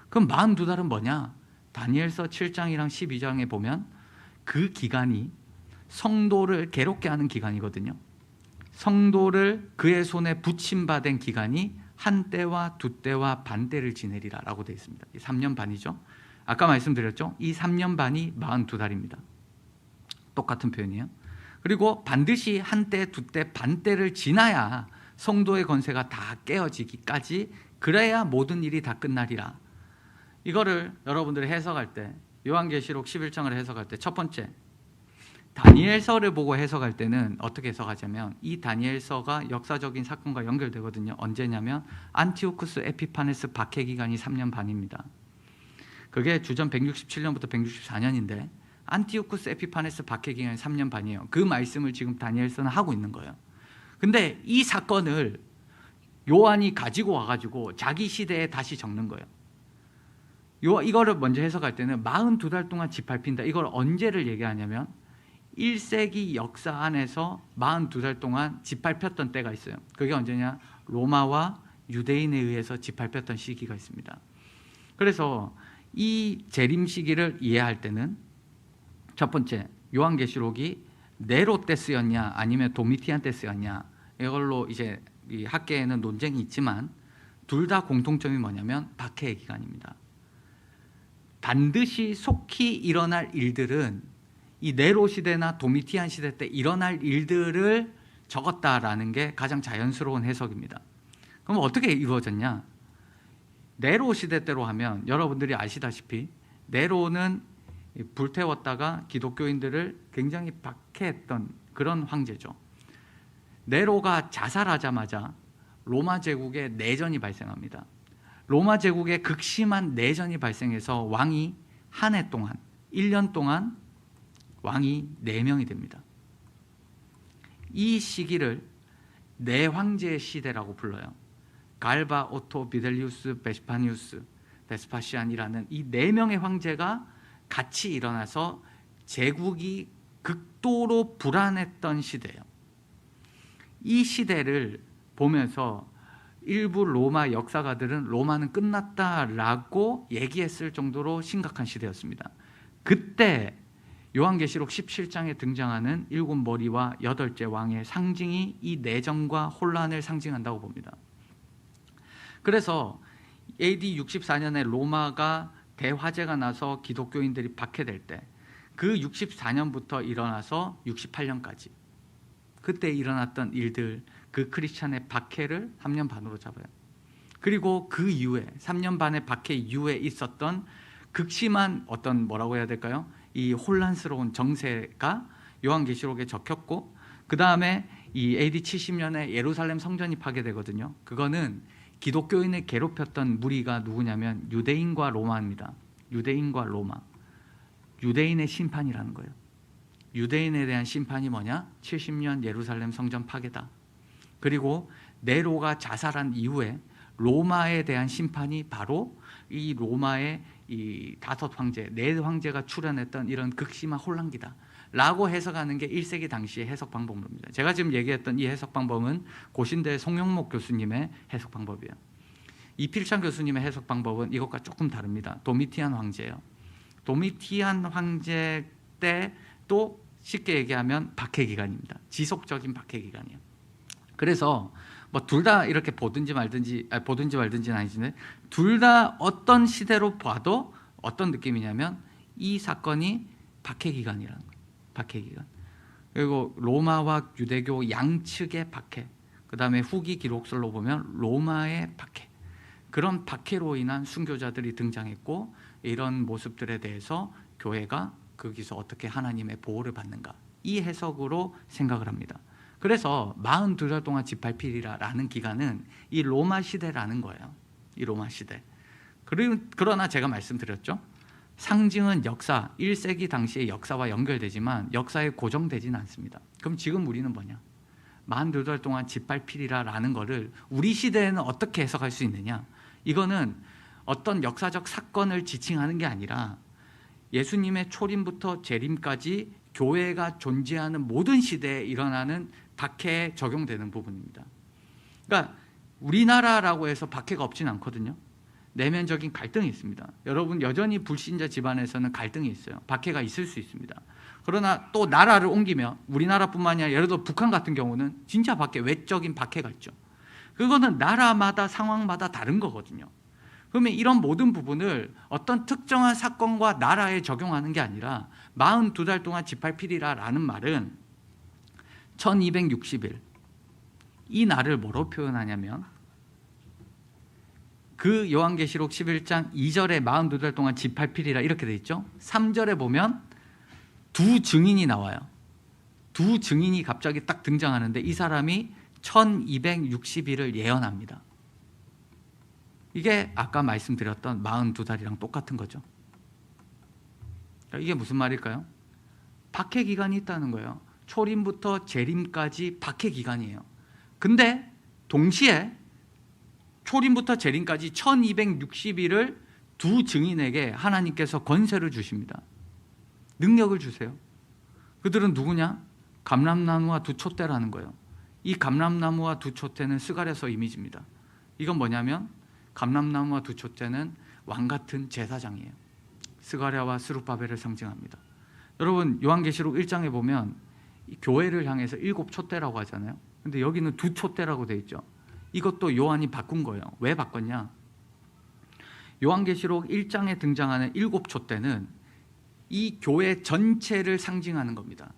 그럼 42달은 뭐냐? 다니엘서 7장이랑 12장에 보면 그 기간이 성도를 괴롭게 하는 기간이거든요. 성도를 그의 손에 붙임받은 기간이 한 때와 두 때와 반 때를 지내리라 라고 되어 있습니다. 3년 반이죠. 아까 말씀드렸죠. 이 3년 반이 42달입니다. 똑같은 표현이에요. 그리고 반드시 한 때, 두 때, 반 때를 지나야 성도의 권세가 다 깨어지기까지 그래야 모든 일이 다 끝나리라. 이거를 여러분들이 해석할 때 요한계시록 11장을 해석할 때 첫 번째 다니엘서를 보고 해석할 때는 어떻게 해석하자면 이 다니엘서가 역사적인 사건과 연결되거든요. 언제냐면 안티오쿠스 에피파네스 박해 기간이 3년 반입니다. 그게 주전 167년부터 164년인데 안티오쿠스 에피파네스 박해 기간이 3년 반이에요. 그 말씀을 지금 다니엘서는 하고 있는 거예요. 근데 이 사건을 요한이 가지고 와가지고 자기 시대에 다시 적는 거예요. 이거를 먼저 해석할 때는 42달 동안 짓밟힌다. 이걸 언제를 얘기하냐면 1세기 역사 안에서 42달 동안 짓밟혔던 때가 있어요. 그게 언제냐? 로마와 유대인에 의해서 짓밟혔던 시기가 있습니다. 그래서 이 재림 시기를 이해할 때는 첫 번째 요한계시록이 네로 때 쓰였냐 아니면 도미티안 때 쓰였냐 이걸로 이제 이 학계에는 논쟁이 있지만 둘 다 공통점이 뭐냐면 박해의 기간입니다. 반드시 속히 일어날 일들은 이 네로 시대나 도미티안 시대 때 일어날 일들을 적었다라는 게 가장 자연스러운 해석입니다. 그럼 어떻게 이루어졌냐? 네로 시대 때로 하면 여러분들이 아시다시피 네로는 불태웠다가 기독교인들을 굉장히 박해했던 그런 황제죠. 네로가 자살하자마자 로마 제국에 내전이 발생합니다. 로마 제국에 극심한 내전이 발생해서 왕이 한 해 동안 1년 동안 왕이 4명이 됩니다. 이 시기를 네 황제의 시대라고 불러요. 갈바, 오토, 비델리우스, 베스파니우스, 베스파시안이라는 이 4명의 황제가 같이 일어나서 제국이 극도로 불안했던 시대예요. 이 시대를 보면서 일부 로마 역사가들은 로마는 끝났다라고 얘기했을 정도로 심각한 시대였습니다. 그때 요한계시록 17장에 등장하는 7머리와 8째 왕의 상징이 이 내정과 혼란을 상징한다고 봅니다. 그래서 AD 64년에 로마가 대화재가 나서 기독교인들이 박해될 때 그 64년부터 일어나서 68년까지 그때 일어났던 일들, 그 크리스찬의 박해를 3년 반으로 잡아요. 그리고 그 이후에 3년 반의 박해 이후에 있었던 극심한 어떤 뭐라고 해야 될까요? 이 혼란스러운 정세가 요한계시록에 적혔고 그 다음에 이 AD 70년에 예루살렘 성전이 파괴되거든요. 그거는 기독교인을 괴롭혔던 무리가 누구냐면 유대인과 로마입니다. 유대인과 로마. 유대인의 심판이라는 거예요. 유대인에 대한 심판이 뭐냐? 70년 예루살렘 성전 파괴다. 그리고 네로가 자살한 이후에 로마에 대한 심판이 바로 이 로마의 이 5 황제, 4 황제가 출현했던 이런 극심한 혼란기다 라고 해석하는 게 1세기 당시의 해석 방법입니다. 제가 지금 얘기했던 이 해석 방법은 고신대 송영목 교수님의 해석 방법이에요. 이필찬 교수님의 해석 방법은 이것과 조금 다릅니다. 도미티안 황제예요. 도미티안 황제 때 또 쉽게 얘기하면 박해 기간입니다. 지속적인 박해 기간이에요. 그래서 뭐 둘 다 이렇게 보든지 말든지는 아니지만 둘 다 어떤 시대로 봐도 어떤 느낌이냐면 이 사건이 박해 기간이라는 거예요. 박해 기간. 그리고 로마와 유대교 양측의 박해. 그다음에 후기 기록설로 보면 로마의 박해. 그런 박해로 인한 순교자들이 등장했고 이런 모습들에 대해서 교회가 거기서 어떻게 하나님의 보호를 받는가 이 해석으로 생각을 합니다. 그래서 42달 동안 짓밟히리라는 기간은 이 로마 시대라는 거예요. 이 로마 시대. 그러나 제가 말씀드렸죠. 상징은 역사, 1세기 당시의 역사와 연결되지만 역사에 고정되지는 않습니다. 그럼 지금 우리는 뭐냐? 42달 동안 짓밟히리라라는 거를 우리 시대에는 어떻게 해석할 수 있느냐? 이거는 어떤 역사적 사건을 지칭하는 게 아니라 예수님의 초림부터 재림까지 교회가 존재하는 모든 시대에 일어나는 박해에 적용되는 부분입니다. 그러니까 우리나라라고 해서 박해가 없지는 않거든요. 내면적인 갈등이 있습니다. 여러분, 여전히 불신자 집안에서는 갈등이 있어요. 박해가 있을 수 있습니다. 그러나 또 나라를 옮기면 우리나라뿐만 아니라 예를 들어 북한 같은 경우는 진짜 외적인 박해가 있죠. 그거는 나라마다 상황마다 다른 거거든요. 그러면 이런 모든 부분을 어떤 특정한 사건과 나라에 적용하는 게 아니라 42달 동안 짓밟히리라라는 말은 1260일, 이 날을 뭐로 표현하냐면 그 요한계시록 11장 2절에 42달 동안 짓밟히리라 이렇게 돼 있죠. 3절에 보면 두 증인이 나와요. 두 증인이 갑자기 딱 등장하는데 이 사람이 1260일을 예언합니다. 이게 아까 말씀드렸던 42달이랑 똑같은 거죠. 이게 무슨 말일까요? 박해 기간이 있다는 거예요. 초림부터 재림까지 박해 기간이에요. 근데 동시에 초림부터 재림까지 1260일을 두 증인에게 하나님께서 권세를 주십니다. 능력을 주세요. 그들은 누구냐? 감람나무와 두 촛대라는 거예요. 이 감람나무와 두 촛대는 스가랴서 이미지입니다. 이건 뭐냐면 감람나무와 두 촛대는 왕같은 제사장이에요. 스가랴와 스룹바벨을 상징합니다. 여러분, 요한계시록 1장에 보면 교회를 향해서 7 촛대라고 하잖아요. 근데 여기는 두 촛대라고 되어 있죠. 이것도 요한이 바꾼 거예요. 왜 바꿨냐? 요한계시록 1장에 등장하는 7 촛대는 이 교회 전체를 상징하는 겁니다.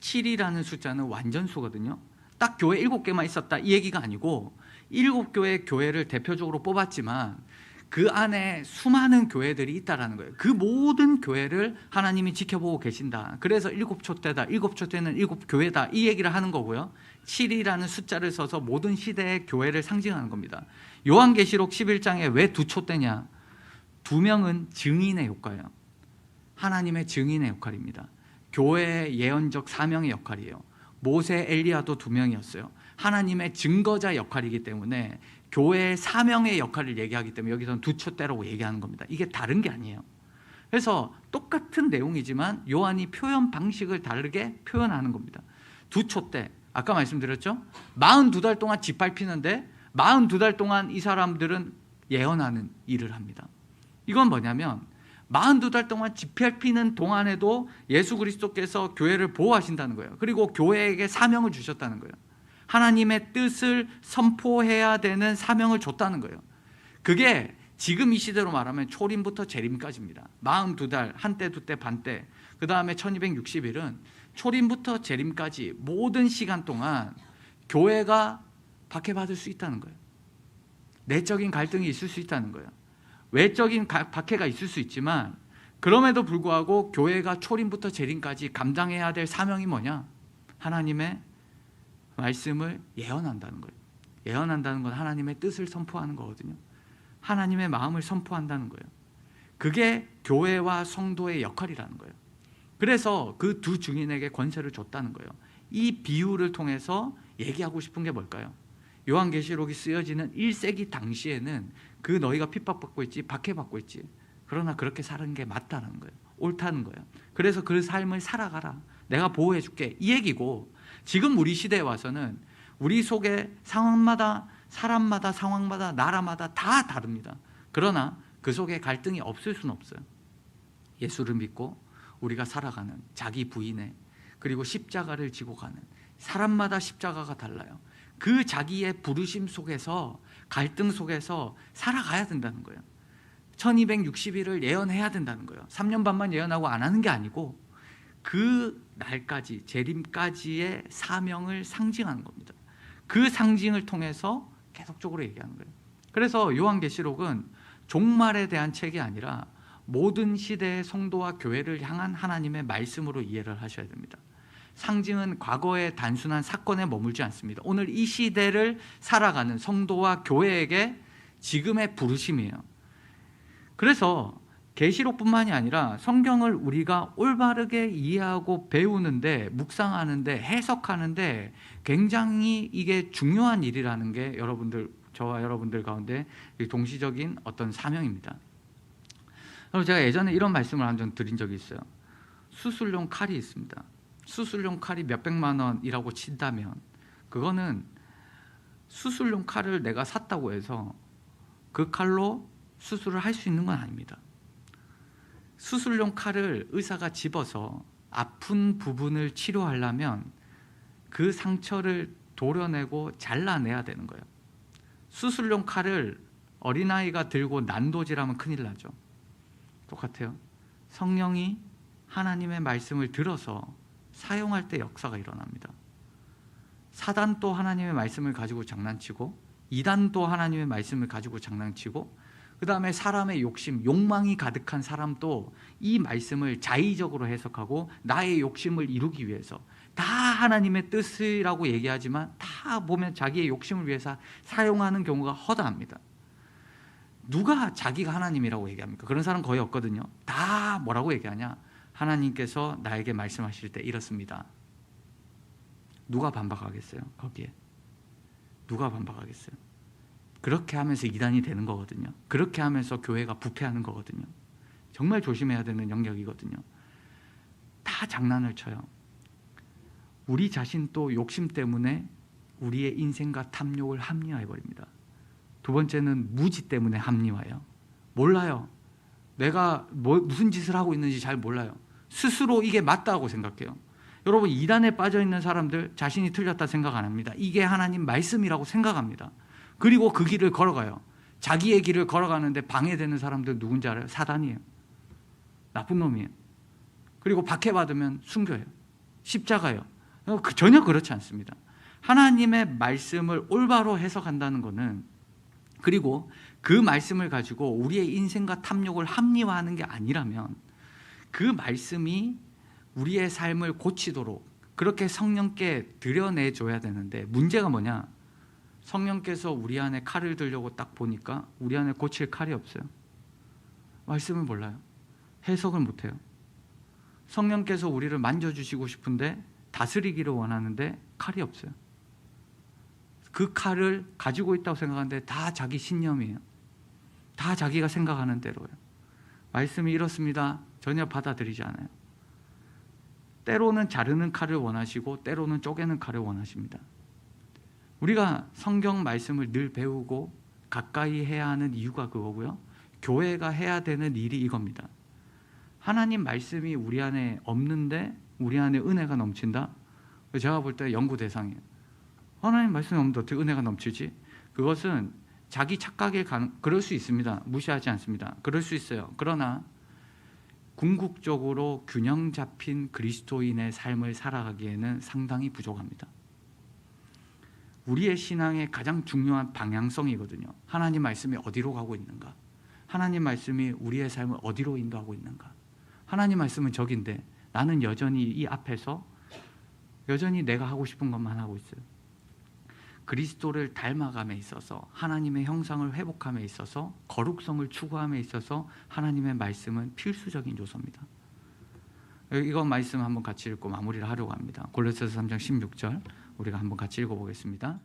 7이라는 숫자는 완전수거든요. 딱 교회 7개만 있었다 이 얘기가 아니고 7교회 교회를 대표적으로 뽑았지만 그 안에 수많은 교회들이 있다라는 거예요. 그 모든 교회를 하나님이 지켜보고 계신다. 그래서 7 촛대다. 7 촛대는 7 교회다. 이 얘기를 하는 거고요. 7이라는 숫자를 써서 모든 시대의 교회를 상징하는 겁니다. 요한계시록 11장에 왜 두 촛대냐? 2명은 증인의 효과예요. 하나님의 증인의 역할입니다. 교회의 예언적 사명의 역할이에요. 모세, 엘리야도 2명이었어요. 하나님의 증거자 역할이기 때문에 교회의 사명의 역할을 얘기하기 때문에 여기서는 두 촛대라고 얘기하는 겁니다. 이게 다른 게 아니에요. 그래서 똑같은 내용이지만 요한이 표현 방식을 다르게 표현하는 겁니다. 두 촛대, 아까 말씀드렸죠? 42달 동안 짓밟히는데 42달 동안 이 사람들은 예언하는 일을 합니다. 이건 뭐냐면 42달 동안 짓밟히는 동안에도 예수 그리스도께서 교회를 보호하신다는 거예요. 그리고 교회에게 사명을 주셨다는 거예요. 하나님의 뜻을 선포해야 되는 사명을 줬다는 거예요. 그게 지금 이 시대로 말하면 초림부터 재림까지입니다. 42달, 한때, 두때, 반때, 그 다음에 1260일은 초림부터 재림까지 모든 시간 동안 교회가 박해받을 수 있다는 거예요. 내적인 갈등이 있을 수 있다는 거예요. 외적인 박해가 있을 수 있지만 그럼에도 불구하고 교회가 초림부터 재림까지 감당해야 될 사명이 뭐냐? 하나님의 말씀을 예언한다는 거예요. 예언한다는 건 하나님의 뜻을 선포하는 거거든요. 하나님의 마음을 선포한다는 거예요. 그게 교회와 성도의 역할이라는 거예요. 그래서 그 두 증인에게 권세를 줬다는 거예요. 이 비유를 통해서 얘기하고 싶은 게 뭘까요? 요한계시록이 쓰여지는 1세기 당시에는 그 너희가 핍박받고 있지, 박해받고 있지, 그러나 그렇게 사는 게 맞다는 거예요. 옳다는 거예요. 그래서 그 삶을 살아가라, 내가 보호해 줄게, 이 얘기고, 지금 우리 시대에 와서는 우리 속에 상황마다, 사람마다, 상황마다, 나라마다 다 다릅니다. 그러나 그 속에 갈등이 없을 수는 없어요. 예수를 믿고 우리가 살아가는 자기 부인의, 그리고 십자가를 지고 가는, 사람마다 십자가가 달라요. 그 자기의 부르심 속에서, 갈등 속에서 살아가야 된다는 거예요. 1260일을 예언해야 된다는 거예요. 3년 반만 예언하고 안 하는 게 아니고 그 날까지, 재림까지의 사명을 상징하는 겁니다. 그 상징을 통해서 계속적으로 얘기하는 거예요. 그래서 요한계시록은 종말에 대한 책이 아니라 모든 시대의 성도와 교회를 향한 하나님의 말씀으로 이해를 하셔야 됩니다. 상징은 과거의 단순한 사건에 머물지 않습니다. 오늘 이 시대를 살아가는 성도와 교회에게 지금의 부르심이에요. 그래서 계시록뿐만이 아니라 성경을 우리가 올바르게 이해하고 배우는데, 묵상하는데, 해석하는데 굉장히 이게 중요한 일이라는 게 저와 여러분들 가운데 동시적인 어떤 사명입니다. 그리고 제가 예전에 이런 말씀을 한 번 드린 적이 있어요. 수술용 칼이 있습니다. 수술용 칼이 몇백만 원이라고 친다면 그거는 수술용 칼을 내가 샀다고 해서 그 칼로 수술을 할 수 있는 건 아닙니다. 수술용 칼을 의사가 집어서 아픈 부분을 치료하려면 그 상처를 도려내고 잘라내야 되는 거예요. 수술용 칼을 어린아이가 들고 난도질하면 큰일 나죠. 똑같아요. 성령이 하나님의 말씀을 들어서 사용할 때 역사가 일어납니다. 사단도 하나님의 말씀을 가지고 장난치고, 이단도 하나님의 말씀을 가지고 장난치고, 그 다음에 사람의 욕심, 욕망이 가득한 사람도 이 말씀을 자의적으로 해석하고 나의 욕심을 이루기 위해서, 다 하나님의 뜻이라고 얘기하지만 다 보면 자기의 욕심을 위해서 사용하는 경우가 허다합니다. 누가 자기가 하나님이라고 얘기합니까? 그런 사람 거의 없거든요. 다 뭐라고 얘기하냐? 하나님께서 나에게 말씀하실 때 이렇습니다. 누가 반박하겠어요? 거기에 누가 반박하겠어요? 그렇게 하면서 이단이 되는 거거든요. 그렇게 하면서 교회가 부패하는 거거든요. 정말 조심해야 되는 영역이거든요. 다 장난을 쳐요. 우리 자신도 욕심 때문에 우리의 인생과 탐욕을 합리화해버립니다. 두 번째는 무지 때문에 합리화해요. 몰라요. 내가 무슨 짓을 하고 있는지 잘 몰라요. 스스로 이게 맞다고 생각해요. 여러분, 이단에 빠져있는 사람들 자신이 틀렸다 생각 안 합니다. 이게 하나님 말씀이라고 생각합니다. 그리고 그 길을 걸어가요. 자기의 길을 걸어가는데 방해되는 사람들 누군지 알아요? 사단이에요. 나쁜 놈이에요. 그리고 박해받으면 순교해요. 십자가예요. 전혀 그렇지 않습니다. 하나님의 말씀을 올바로 해석한다는 것은, 그리고 그 말씀을 가지고 우리의 인생과 탐욕을 합리화하는 게 아니라면 그 말씀이 우리의 삶을 고치도록 그렇게 성령께 드러내줘야 되는데, 문제가 뭐냐? 성령께서 우리 안에 칼을 들려고 딱 보니까 우리 안에 고칠 칼이 없어요. 말씀을 몰라요. 해석을 못해요. 성령께서 우리를 만져주시고 싶은데, 다스리기를 원하는데 칼이 없어요. 그 칼을 가지고 있다고 생각하는데 다 자기 신념이에요. 다 자기가 생각하는 대로예요. 말씀이 이렇습니다. 전혀 받아들이지 않아요. 때로는 자르는 칼을 원하시고 때로는 쪼개는 칼을 원하십니다. 우리가 성경 말씀을 늘 배우고 가까이 해야 하는 이유가 그거고요. 교회가 해야 되는 일이 이겁니다. 하나님 말씀이 우리 안에 없는데 우리 안에 은혜가 넘친다? 제가 볼 때 연구 대상이에요. 하나님 말씀이 없는데 어떻게 은혜가 넘치지? 그것은 자기 착각에 그럴 수 있습니다. 무시하지 않습니다. 그럴 수 있어요. 그러나 궁극적으로 균형 잡힌 그리스도인의 삶을 살아가기에는 상당히 부족합니다. 우리의 신앙의 가장 중요한 방향성이거든요. 하나님 말씀이 어디로 가고 있는가? 하나님 말씀이 우리의 삶을 어디로 인도하고 있는가? 하나님 말씀은 저긴데 나는 여전히 이 앞에서 여전히 내가 하고 싶은 것만 하고 있어요. 그리스도를 닮아감에 있어서, 하나님의 형상을 회복함에 있어서, 거룩성을 추구함에 있어서 하나님의 말씀은 필수적인 요소입니다. 이건 말씀 한번 같이 읽고 마무리를 하려고 합니다. 골로새서 3장 16절 우리가 한번 같이 읽어보겠습니다.